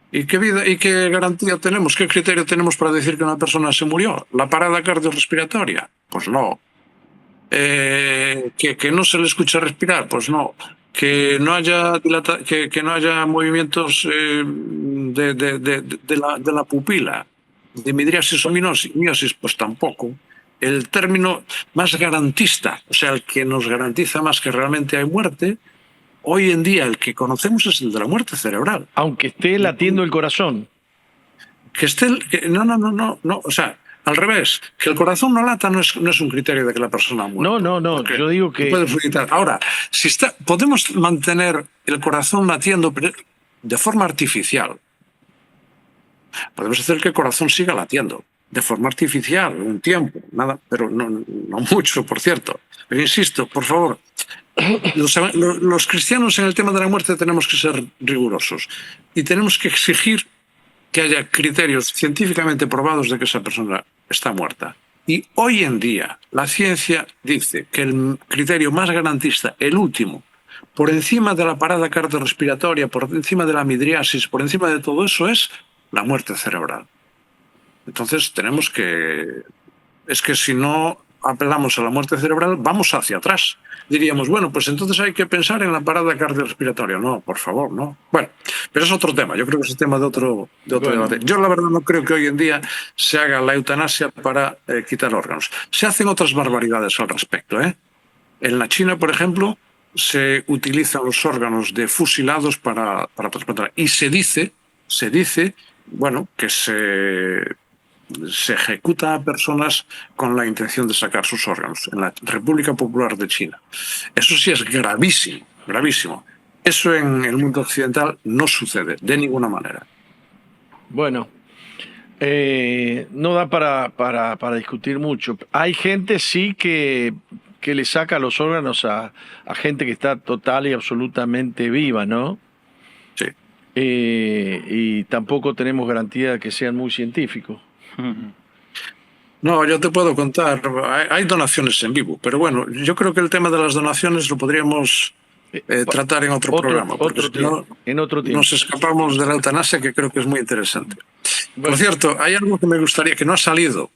Speaker 2: ¿Y qué garantía tenemos? ¿Qué criterio tenemos para decir que una persona se murió? ¿La parada cardiorrespiratoria? Pues no. ¿Que no se le escucha respirar? Pues no. ¿Que no haya que no haya movimientos de la pupila? ¿De midriasis o miosis? Pues tampoco. El término más garantista, o sea, el que nos garantiza más que realmente hay muerte, hoy en día el que conocemos es el de la muerte cerebral.
Speaker 4: Aunque esté latiendo el corazón.
Speaker 2: No, o sea, al revés, que el corazón no lata no es un criterio de que la persona ha muerto.
Speaker 4: No, yo digo que...
Speaker 2: Ahora, podemos mantener el corazón latiendo de forma artificial. Podemos hacer que el corazón siga latiendo. de forma artificial, un tiempo, nada, pero no mucho, por cierto. Pero insisto, por favor, los cristianos en el tema de la muerte tenemos que ser rigurosos y tenemos que exigir que haya criterios científicamente probados de que esa persona está muerta. Y hoy en día la ciencia dice que el criterio más garantista, el último, por encima de la parada cardiorrespiratoria, por encima de la midriasis, por encima de todo eso, es la muerte cerebral. Entonces tenemos que... Es que si no apelamos a la muerte cerebral, vamos hacia atrás. Diríamos, bueno, pues entonces hay que pensar en la parada cardiorrespiratoria. No, por favor, no. Bueno, pero es otro tema. Yo creo que es tema de otro debate. Yo la verdad no creo que hoy en día se haga la eutanasia para quitar órganos. Se hacen otras barbaridades al respecto, ¿eh? En la China, por ejemplo, se utilizan los órganos de fusilados para trasplantar. Y se dice, bueno, que se ejecuta a personas con la intención de sacar sus órganos en la República Popular de China. Eso sí es gravísimo, gravísimo. Eso en el mundo occidental no sucede de ninguna manera.
Speaker 4: Bueno, no da para discutir mucho. Hay gente sí que le saca los órganos a gente que está total y absolutamente viva, ¿no?
Speaker 2: Sí.
Speaker 4: Y tampoco tenemos garantía de que sean muy científicos.
Speaker 2: No, yo te puedo contar, hay donaciones en vivo, pero bueno, yo creo que el tema de las donaciones lo podríamos tratar en otro programa, porque
Speaker 4: en otro tiempo.
Speaker 2: Nos escapamos de la eutanasia, que creo que es muy interesante. Bueno. Por cierto, hay algo que me gustaría, que no ha salido,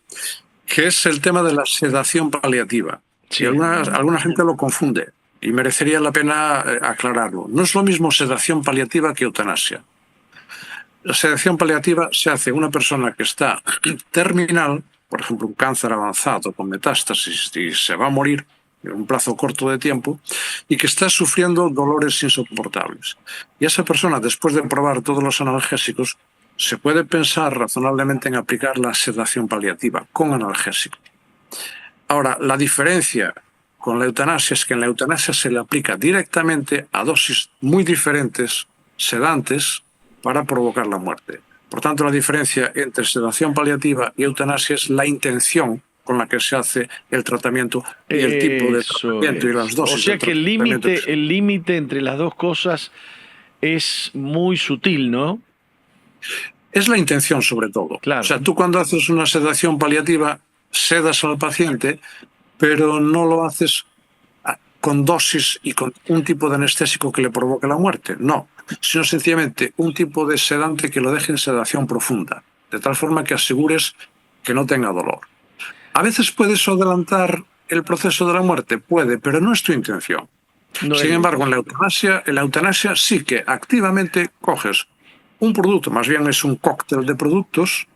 Speaker 2: que es el tema de la sedación paliativa. Sí. Y alguna gente lo confunde y merecería la pena aclararlo. No es lo mismo sedación paliativa que eutanasia. La sedación paliativa se hace en una persona que está terminal, por ejemplo, un cáncer avanzado con metástasis y se va a morir en un plazo corto de tiempo y que está sufriendo dolores insoportables. Y esa persona, después de probar todos los analgésicos, se puede pensar razonablemente en aplicar la sedación paliativa con analgésico. Ahora, la diferencia con la eutanasia es que en la eutanasia se le aplica directamente a dosis muy diferentes, sedantes, para provocar la muerte. Por tanto, la diferencia entre sedación paliativa y eutanasia es la intención con la que se hace el tratamiento y el tipo de tratamiento y las dosis.
Speaker 4: O sea que el límite entre las dos cosas es muy sutil, ¿no?
Speaker 2: Es la intención sobre todo.
Speaker 4: Claro.
Speaker 2: O sea, tú cuando haces una sedación paliativa sedas al paciente, pero no lo haces con dosis y con un tipo de anestésico que le provoque la muerte. No, sino sencillamente un tipo de sedante que lo deje en sedación profunda, de tal forma que asegures que no tenga dolor. A veces puedes adelantar el proceso de la muerte, puede, pero no es tu intención. No. Sin embargo, en la eutanasia sí que activamente coges un producto, más bien es un cóctel de productos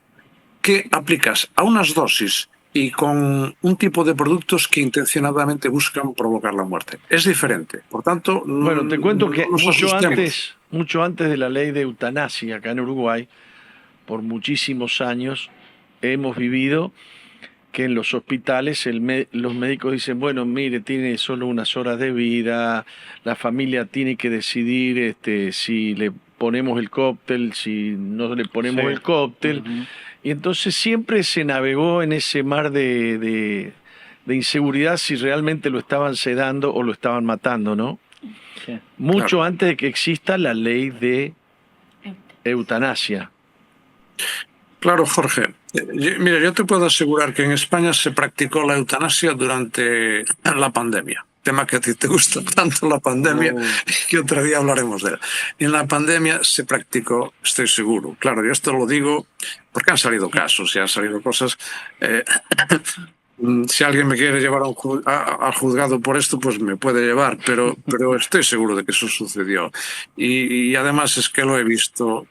Speaker 2: que aplicas a unas dosis y con un tipo de productos que intencionadamente buscan provocar la muerte. Es diferente. Por tanto,
Speaker 4: bueno, te cuento que mucho antes de la ley de eutanasia acá en Uruguay, por muchísimos años, hemos vivido que en los hospitales los médicos dicen, bueno, mire, tiene solo unas horas de vida, la familia tiene que decidir si le ponemos el cóctel, si no le ponemos el cóctel. Uh-huh. Y entonces siempre se navegó en ese mar de inseguridad si realmente lo estaban sedando o lo estaban matando, ¿no? Sí. Mucho antes de que exista la ley de eutanasia.
Speaker 2: Claro, Jorge. Mira, yo te puedo asegurar que en España se practicó la eutanasia durante la pandemia. Tema que a ti te gusta tanto la pandemia, que otro día hablaremos de él. En la pandemia se practicó, estoy seguro. Claro, yo esto lo digo porque han salido casos y han salido cosas. Si alguien me quiere llevar al juzgado por esto, pues me puede llevar, pero estoy seguro de que eso sucedió. Y además es que lo he visto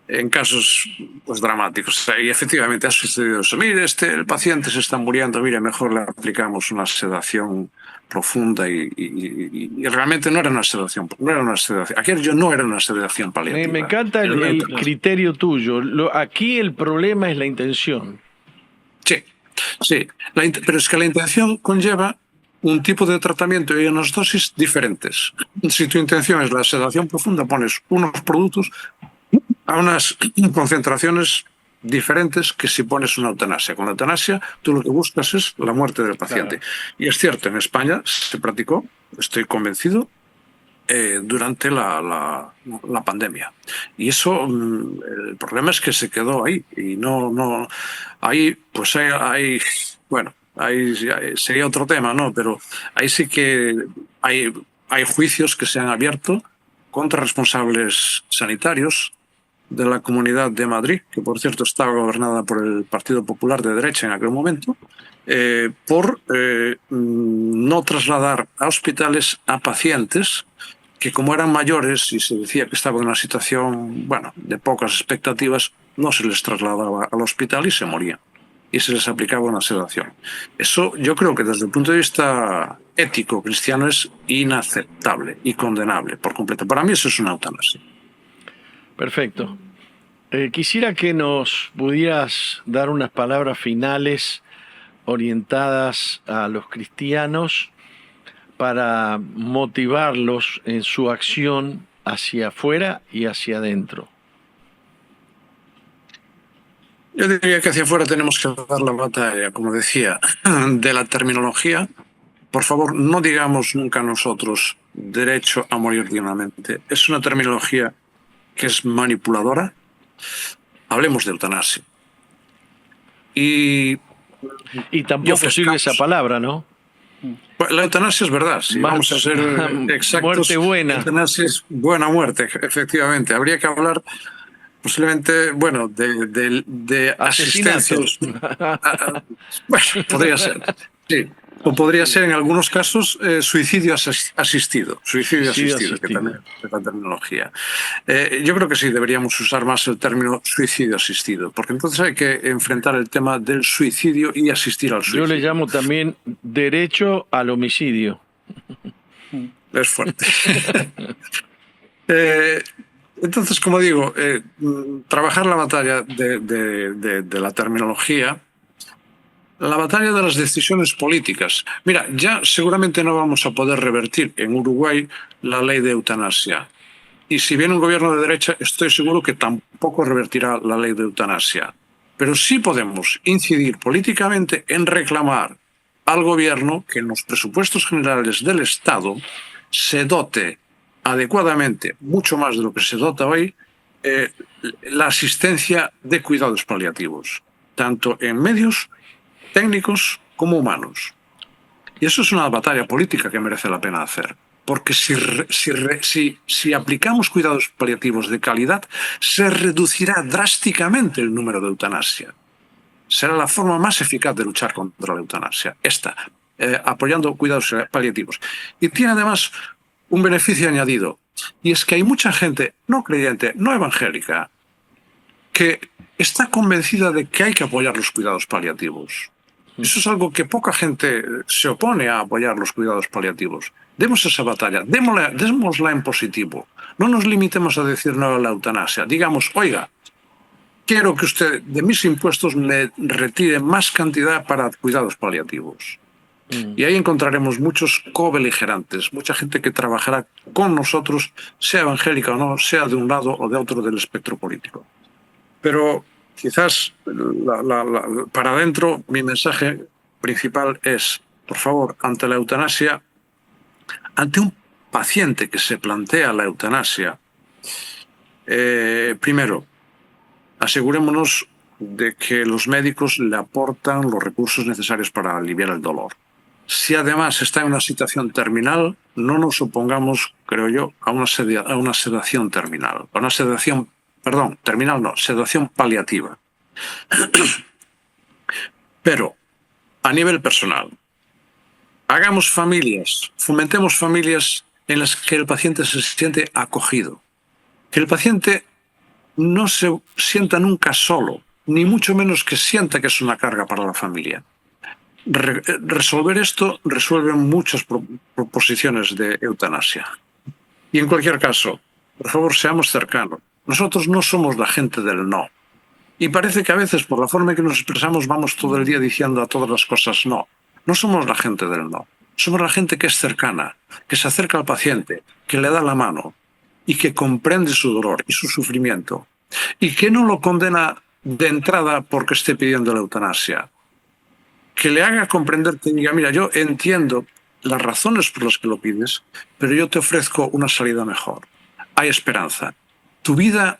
Speaker 2: en casos pues dramáticos. Y efectivamente ha sucedido eso. Mire, el paciente se está muriendo, mire, mejor le aplicamos una sedación profunda y realmente no era una sedación. Aquello no era una sedación paliativa.
Speaker 4: Me encanta el criterio tuyo. Aquí el problema es la intención.
Speaker 2: Sí, pero es que la intención conlleva un tipo de tratamiento y unas dosis diferentes. Si tu intención es la sedación profunda, pones unos productos a unas concentraciones diferentes que si pones una eutanasia. Con la eutanasia tú lo que buscas es la muerte del paciente. Claro. Y es cierto, en España se practicó, estoy convencido, durante la pandemia. Y eso, el problema es que se quedó ahí. Y no ahí pues hay bueno, ahí sería otro tema, ¿no? Pero ahí sí que hay juicios que se han abierto contra responsables sanitarios de la Comunidad de Madrid, que por cierto estaba gobernada por el Partido Popular de derecha en aquel momento, por no trasladar a hospitales a pacientes que, como eran mayores y se decía que estaban en una situación, bueno, de pocas expectativas, no se les trasladaba al hospital y se morían. Y se les aplicaba una sedación. Eso yo creo que desde el punto de vista ético cristiano es inaceptable y condenable por completo. Para mí eso es una eutanasia.
Speaker 4: Perfecto. Quisiera que nos pudieras dar unas palabras finales orientadas a los cristianos para motivarlos en su acción hacia afuera y hacia adentro.
Speaker 2: Yo diría que hacia afuera tenemos que dar la batalla, como decía, de la terminología. Por favor, no digamos nunca nosotros derecho a morir dignamente. Es una terminología que es manipuladora. Hablemos de eutanasia. Y
Speaker 4: tampoco sirve esa palabra, ¿no?
Speaker 2: La eutanasia es verdad, si vamos a ser exactos.
Speaker 4: Muerte buena.
Speaker 2: La eutanasia es buena muerte, efectivamente. Habría que hablar posiblemente, bueno, de asistencias. Bueno, podría ser, sí. O podría ser en algunos casos suicidio asistido. Suicidio asistido, que también es la terminología. Yo creo que sí, deberíamos usar más el término suicidio asistido, porque entonces hay que enfrentar el tema del suicidio y asistir al suicidio.
Speaker 4: Yo le llamo también derecho al homicidio.
Speaker 2: Es fuerte. Entonces, como digo, trabajar la batalla de la terminología, la batalla de las decisiones políticas. Mira, ya seguramente no vamos a poder revertir en Uruguay la ley de eutanasia. Y si viene un gobierno de derecha, estoy seguro que tampoco revertirá la ley de eutanasia. Pero sí podemos incidir políticamente en reclamar al gobierno que en los presupuestos generales del Estado se dote adecuadamente, mucho más de lo que se dota hoy, la asistencia de cuidados paliativos, tanto en medios técnicos como humanos. Y eso es una batalla política que merece la pena hacer. Porque si aplicamos cuidados paliativos de calidad, se reducirá drásticamente el número de eutanasia. Será la forma más eficaz de luchar contra la eutanasia, apoyando cuidados paliativos. Y tiene además un beneficio añadido, y es que hay mucha gente no creyente, no evangélica, que está convencida de que hay que apoyar los cuidados paliativos. Eso es algo que poca gente se opone a apoyar los cuidados paliativos. Demos esa batalla, démosla en positivo. No nos limitemos a decir no a la eutanasia. Digamos, oiga, quiero que usted de mis impuestos me retire más cantidad para cuidados paliativos. Y ahí encontraremos muchos cobeligerantes, mucha gente que trabajará con nosotros, sea evangélica o no, sea de un lado o de otro del espectro político. Pero quizás para adentro mi mensaje principal es, por favor, ante la eutanasia, ante un paciente que se plantea la eutanasia, primero, asegurémonos de que los médicos le aportan los recursos necesarios para aliviar el dolor. Si además está en una situación terminal, no nos opongamos, creo yo, a una sedación terminal, a una sedación, perdón, terminal no, sedación paliativa. Pero, a nivel personal, hagamos familias, fomentemos familias en las que el paciente se siente acogido, que el paciente no se sienta nunca solo, ni mucho menos que sienta que es una carga para la familia. Resolver esto resuelve muchas proposiciones de eutanasia. Y en cualquier caso, por favor, seamos cercanos. Nosotros no somos la gente del no. Y parece que a veces, por la forma en que nos expresamos, vamos todo el día diciendo a todas las cosas no. No somos la gente del no. Somos la gente que es cercana, que se acerca al paciente, que le da la mano y que comprende su dolor y su sufrimiento. Y que no lo condena de entrada porque esté pidiendo la eutanasia. Que le haga comprender, que diga, mira, yo entiendo las razones por las que lo pides, pero yo te ofrezco una salida mejor. Hay esperanza. Tu vida,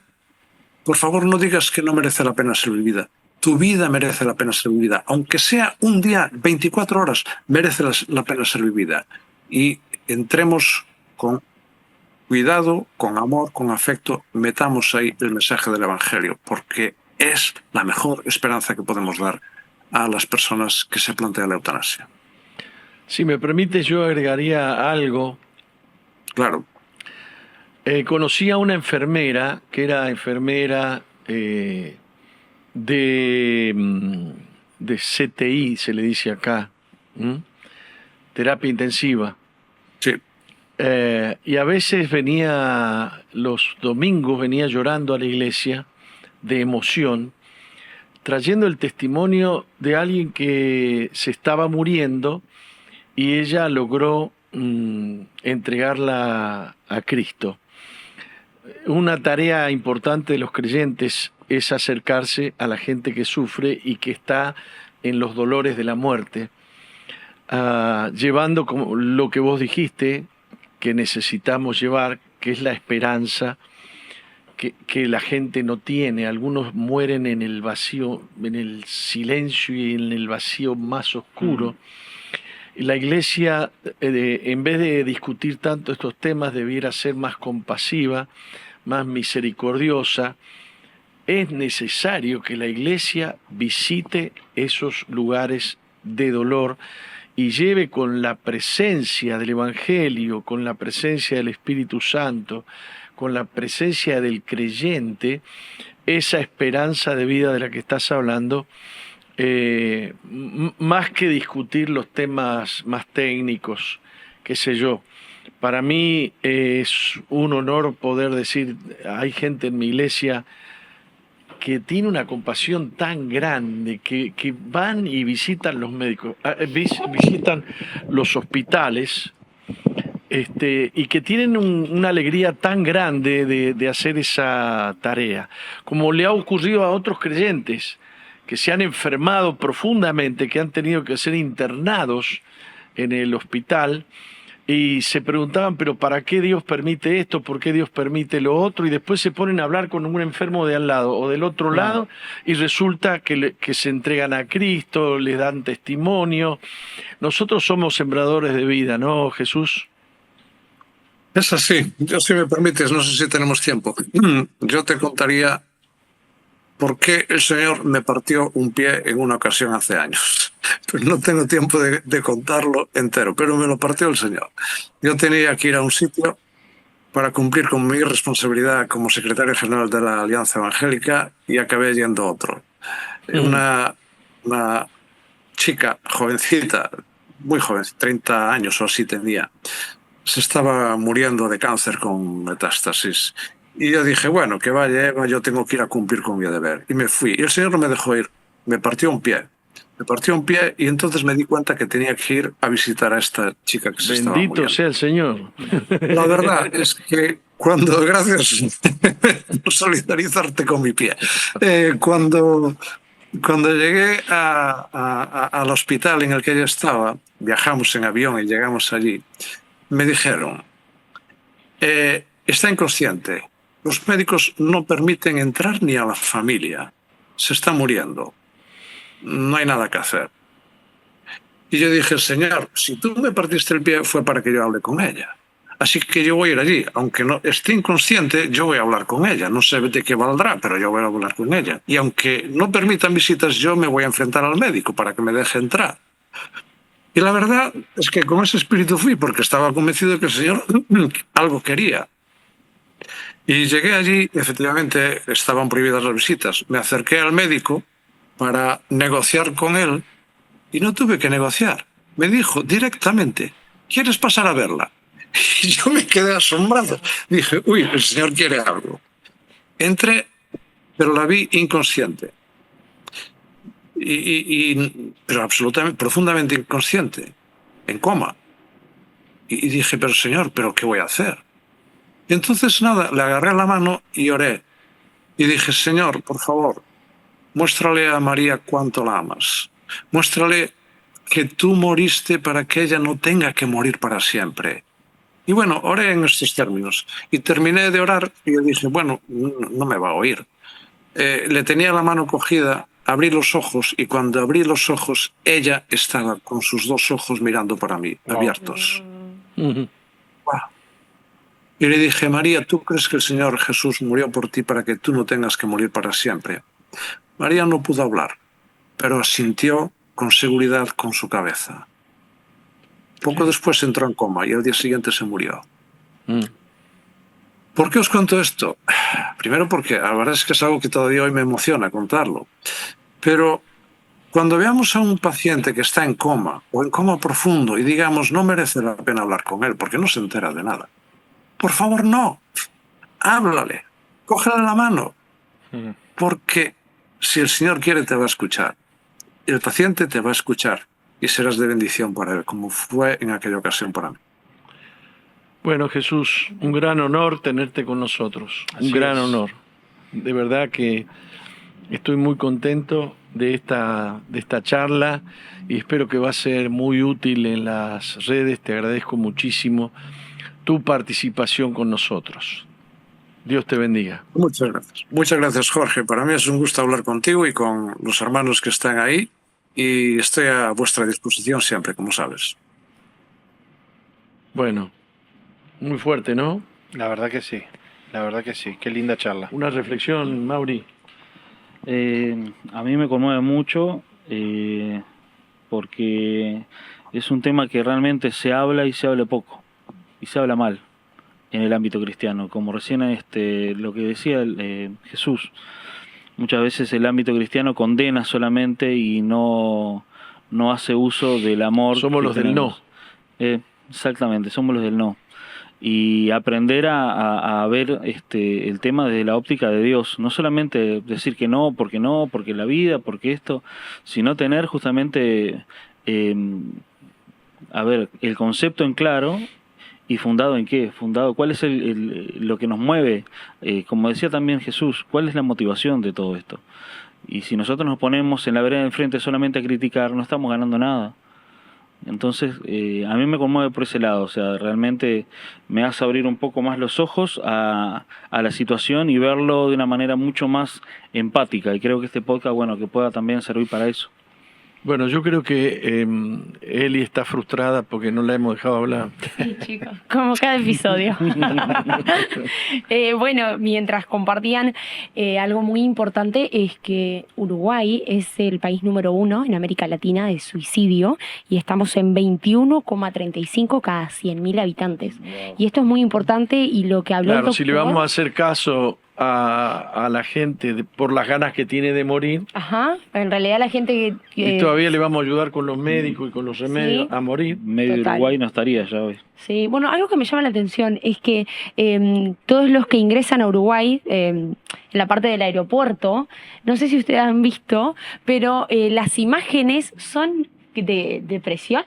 Speaker 2: por favor, no digas que no merece la pena ser vivida. Tu vida merece la pena ser vivida. Aunque sea un día, 24 horas, merece la pena ser vivida. Y entremos con cuidado, con amor, con afecto, metamos ahí el mensaje del Evangelio, porque es la mejor esperanza que podemos dar a las personas que se plantean la eutanasia.
Speaker 4: Si me permite, yo agregaría algo.
Speaker 2: Claro.
Speaker 4: Conocí a una enfermera que era enfermera de CTI, se le dice acá, terapia intensiva.
Speaker 2: Sí.
Speaker 4: Y a veces los domingos venía llorando a la iglesia de emoción, trayendo el testimonio de alguien que se estaba muriendo y ella logró entregarla a Cristo. Una tarea importante de los creyentes es acercarse a la gente que sufre y que está en los dolores de la muerte, llevando como lo que vos dijiste que necesitamos llevar, que es la esperanza que la gente no tiene. Algunos mueren en el vacío, en el silencio y en el vacío más oscuro. La Iglesia, en vez de discutir tanto estos temas, debiera ser más compasiva, más misericordiosa. Es necesario que la Iglesia visite esos lugares de dolor y lleve con la presencia del Evangelio, con la presencia del Espíritu Santo, con la presencia del creyente, esa esperanza de vida de la que estás hablando, más que discutir los temas más técnicos, qué sé yo. Para mí es un honor poder decir, hay gente en mi iglesia que tiene una compasión tan grande, que van y visitan los médicos, visitan los hospitales, y que tienen una alegría tan grande de hacer esa tarea, como le ha ocurrido a otros creyentes que se han enfermado profundamente, que han tenido que ser internados en el hospital y se preguntaban, pero ¿para qué Dios permite esto? ¿Por qué Dios permite lo otro? Y después se ponen a hablar con un enfermo de al lado o del otro lado y resulta que se entregan a Cristo, les dan testimonio. Nosotros somos sembradores de vida, ¿no, Jesús?
Speaker 2: Es así. Yo, si me permites, no sé si tenemos tiempo, yo te contaría por qué el Señor me partió un pie en una ocasión hace años. Pues no tengo tiempo de contarlo entero, pero me lo partió el Señor. Yo tenía que ir a un sitio para cumplir con mi responsabilidad como secretario general de la Alianza Evangélica y acabé yendo a otro. Una chica jovencita, muy joven, 30 años o así tenía, se estaba muriendo de cáncer con metástasis. Y yo dije, bueno, que vaya Eva, yo tengo que ir a cumplir con mi deber. Y me fui. Y el Señor no me dejó ir. Me partió un pie. Me partió un pie y entonces me di cuenta que tenía que ir a visitar a esta chica que se estaba muriendo.
Speaker 4: Bendito sea el Señor.
Speaker 2: La verdad es que gracias por solidarizarte con mi pie. Cuando llegué al hospital en el que ella estaba, viajamos en avión y llegamos allí, me dijeron, está inconsciente. Los médicos no permiten entrar ni a la familia. Se está muriendo. No hay nada que hacer. Y yo dije, Señor, si tú me partiste el pie fue para que yo hable con ella. Así que yo voy a ir allí. Aunque no esté inconsciente, yo voy a hablar con ella. No sé de qué valdrá, pero yo voy a hablar con ella. Y aunque no permitan visitas, yo me voy a enfrentar al médico para que me deje entrar. Y la verdad es que con ese espíritu fui, porque estaba convencido de que el Señor algo quería. Y llegué allí, efectivamente, estaban prohibidas las visitas. Me acerqué al médico para negociar con él y no tuve que negociar. Me dijo directamente, ¿quieres pasar a verla? Y yo me quedé asombrado. Dije, uy, el Señor quiere algo. Entré, pero la vi inconsciente. Pero absolutamente, profundamente inconsciente, en coma. Y dije, pero Señor, ¿pero qué voy a hacer? Y entonces nada, le agarré la mano y oré. Y dije, Señor, por favor, muéstrale a María cuánto la amas. Muéstrale que tú moriste para que ella no tenga que morir para siempre. Y bueno, oré en estos términos. Y terminé de orar y yo dije, bueno, no me va a oír. Le tenía la mano cogida, abrí los ojos y cuando abrí los ojos, ella estaba con sus 2 ojos mirando para mí, abiertos.
Speaker 4: Ujú.
Speaker 2: Y le dije, María, ¿tú crees que el Señor Jesús murió por ti para que tú no tengas que morir para siempre? María no pudo hablar, pero asintió con seguridad con su cabeza. Poco después entró en coma y al día siguiente se murió.
Speaker 4: Mm.
Speaker 2: ¿Por qué os cuento esto? Primero porque la verdad es que es algo que todavía hoy me emociona contarlo. Pero cuando veamos a un paciente que está en coma o en coma profundo y digamos no merece la pena hablar con él porque no se entera de nada, por favor no, háblale, cógele la mano, porque si el Señor quiere te va a escuchar, el paciente te va a escuchar y serás de bendición para él, como fue en aquella ocasión para mí.
Speaker 4: Bueno, Jesús, un gran honor tenerte con nosotros, un gran honor. De verdad que estoy muy contento de esta charla y espero que va a ser muy útil en las redes. Te agradezco muchísimo tu participación con nosotros. Dios te bendiga.
Speaker 2: Muchas gracias. Muchas gracias, Jorge. Para mí es un gusto hablar contigo y con los hermanos que están ahí y estoy a vuestra disposición siempre, como sabes.
Speaker 4: Bueno, muy fuerte, ¿no?
Speaker 6: La verdad que sí, qué linda charla.
Speaker 4: Una reflexión, Mauri.
Speaker 5: A mí me conmueve mucho porque es un tema que realmente se habla y se habla poco y se habla mal en el ámbito cristiano, como recién lo que decía Jesús. Muchas veces el ámbito cristiano condena solamente y no hace uso del amor.
Speaker 4: Somos los del no.
Speaker 5: Exactamente, somos los del no. Y aprender a ver el tema desde la óptica de Dios, no solamente decir que no, porque la vida, porque esto, sino tener justamente, el concepto en claro y fundado en qué, cuál es lo que nos mueve, como decía también Jesús, cuál es la motivación de todo esto. Y si nosotros nos ponemos en la vereda de enfrente solamente a criticar, no estamos ganando nada. Entonces, a mí me conmueve por ese lado, o sea, realmente me hace abrir un poco más los ojos a la situación y verlo de una manera mucho más empática, y creo que este podcast, bueno, que pueda también servir para eso.
Speaker 4: Bueno, yo creo que Eli está frustrada porque no la hemos dejado hablar.
Speaker 3: Sí, chicos, como cada episodio. Bueno, mientras compartían, algo muy importante es que Uruguay es el país número 1 en América Latina de suicidio y estamos en 21,35 cada 100.000 habitantes. Wow. Y esto es muy importante y lo que habló el doctor...
Speaker 4: si le vamos a hacer caso a la gente por las ganas que tiene de morir.
Speaker 3: Ajá, en realidad la gente que
Speaker 4: y todavía le vamos a ayudar con los médicos y con los remedios a morir.
Speaker 5: Medio
Speaker 3: Total.
Speaker 5: Uruguay no estaría ya hoy.
Speaker 3: Sí, bueno, algo que me llama la atención es que todos los que ingresan a Uruguay, en la parte del aeropuerto, no sé si ustedes han visto, pero las imágenes son de depresión.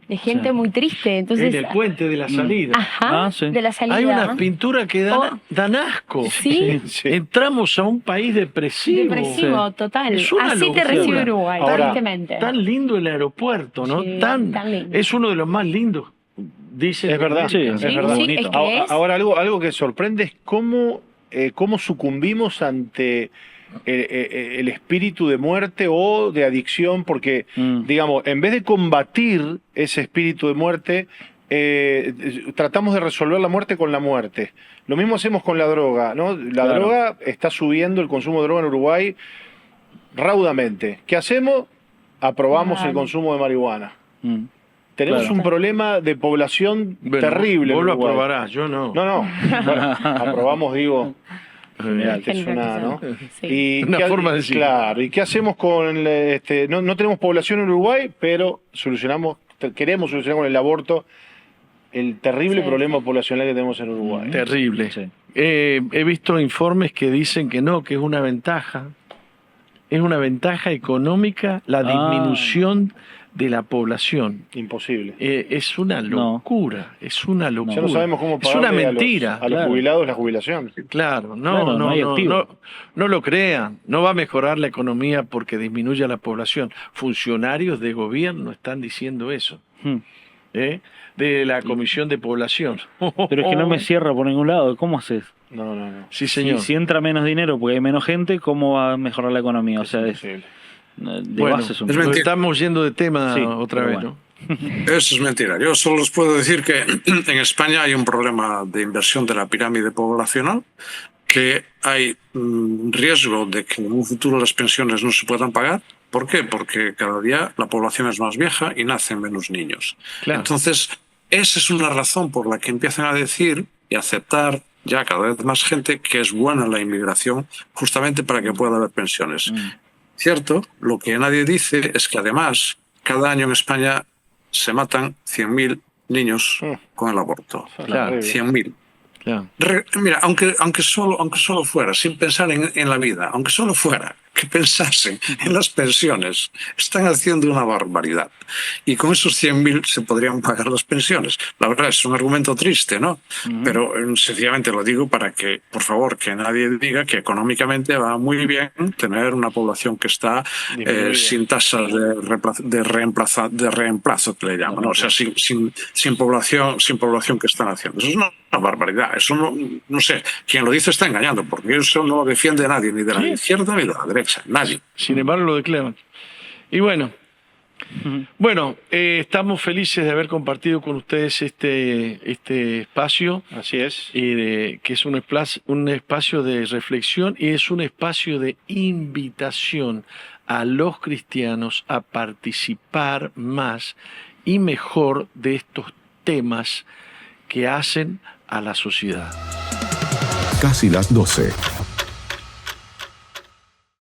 Speaker 3: De gente muy triste. Entonces,
Speaker 4: en el puente de la salida.
Speaker 3: Ajá,
Speaker 5: sí.
Speaker 3: de la salida.
Speaker 4: Hay unas pinturas que dan asco.
Speaker 3: ¿Sí?
Speaker 4: Entramos a un país depresivo.
Speaker 3: Depresivo, total.
Speaker 4: Es una
Speaker 3: Así
Speaker 4: locura.
Speaker 3: te recibe Uruguay, tristemente.
Speaker 4: Tan lindo el aeropuerto, ¿no?
Speaker 3: Sí,
Speaker 4: tan
Speaker 3: lindo.
Speaker 4: Es uno de los más lindos. Dicen.
Speaker 6: Es verdad,
Speaker 5: sí,
Speaker 6: es verdad.
Speaker 3: Sí, es que es.
Speaker 6: Ahora, algo que sorprende es cómo sucumbimos ante el espíritu de muerte o de adicción, porque, digamos, en vez de combatir ese espíritu de muerte, tratamos de resolver la muerte con la muerte. Lo mismo hacemos con la droga, ¿no? La droga está subiendo, el consumo de droga en Uruguay raudamente. ¿Qué hacemos? Aprobamos el consumo de marihuana. Tenemos un problema de población terrible.
Speaker 4: Vos lo aprobarás, yo no.
Speaker 6: No. Bueno, aprobamos, digo. Es una, ¿no?
Speaker 3: Sí.
Speaker 6: Y
Speaker 4: una forma de decir.
Speaker 6: Claro, ¿y qué hacemos con no tenemos población en Uruguay, pero queremos solucionar con el aborto el terrible problema poblacional que tenemos en Uruguay?
Speaker 4: Terrible.
Speaker 5: Sí.
Speaker 4: He visto informes que dicen que no, que es una ventaja. Es una ventaja económica la disminución de la población.
Speaker 6: Imposible.
Speaker 4: Es una locura, es una locura.
Speaker 6: Ya no sabemos cómo
Speaker 4: es una
Speaker 6: pagarle
Speaker 4: mentira.
Speaker 6: a los jubilados la jubilación.
Speaker 4: Claro,
Speaker 5: Claro, no hay activo.
Speaker 4: no lo crean. No va a mejorar la economía porque disminuya la población. Funcionarios de gobierno están diciendo eso. De la Comisión de Población.
Speaker 5: Pero es que no me cierra por ningún lado. ¿Cómo haces?
Speaker 6: No.
Speaker 4: Sí, señor.
Speaker 5: Si entra menos dinero porque hay menos gente, ¿cómo va a mejorar la economía? O sea,
Speaker 6: Imposible.
Speaker 5: de
Speaker 4: Bueno,
Speaker 5: base es un...
Speaker 2: es mentira.
Speaker 4: estamos yendo de tema
Speaker 5: Sí,
Speaker 4: otra
Speaker 5: pero
Speaker 4: vez,
Speaker 5: bueno.
Speaker 4: ¿no?
Speaker 2: Eso es mentira. Yo solo les puedo decir que en España hay un problema de inversión de la pirámide poblacional, que hay riesgo de que en un futuro las pensiones no se puedan pagar. ¿Por qué? Porque cada día la población es más vieja y nacen menos niños.
Speaker 4: Claro.
Speaker 2: Entonces, esa es una razón por la que empiezan a decir y aceptar ya cada vez más gente que es buena la inmigración justamente para que pueda haber pensiones. Cierto, lo que nadie dice es que además cada año en España se matan 100.000 niños con el aborto.
Speaker 4: Claro.
Speaker 2: 100.000.
Speaker 4: Claro.
Speaker 2: Mira, aunque solo fuera, sin pensar en la vida, aunque solo fuera que pensasen en las pensiones, están haciendo una barbaridad. Y con esos 100.000 se podrían pagar las pensiones. La verdad es un argumento triste, ¿no? Pero sencillamente lo digo para que, por favor, que nadie diga que económicamente va muy bien tener una población que está sin tasas de reemplazo, que le llaman, ¿no? O sea, sin población que están haciendo. Eso es una barbaridad. Eso no sé, quien lo dice está engañando, porque eso no lo defiende nadie, ni de la izquierda ni de la derecha, nadie.
Speaker 4: Sin embargo, lo declaran. Y bueno, estamos felices de haber compartido con ustedes este espacio.
Speaker 6: Así es.
Speaker 4: Que es un espacio de reflexión y es un espacio de invitación a los cristianos a participar más y mejor de estos temas que hacen a la sociedad.
Speaker 1: Casi las 12.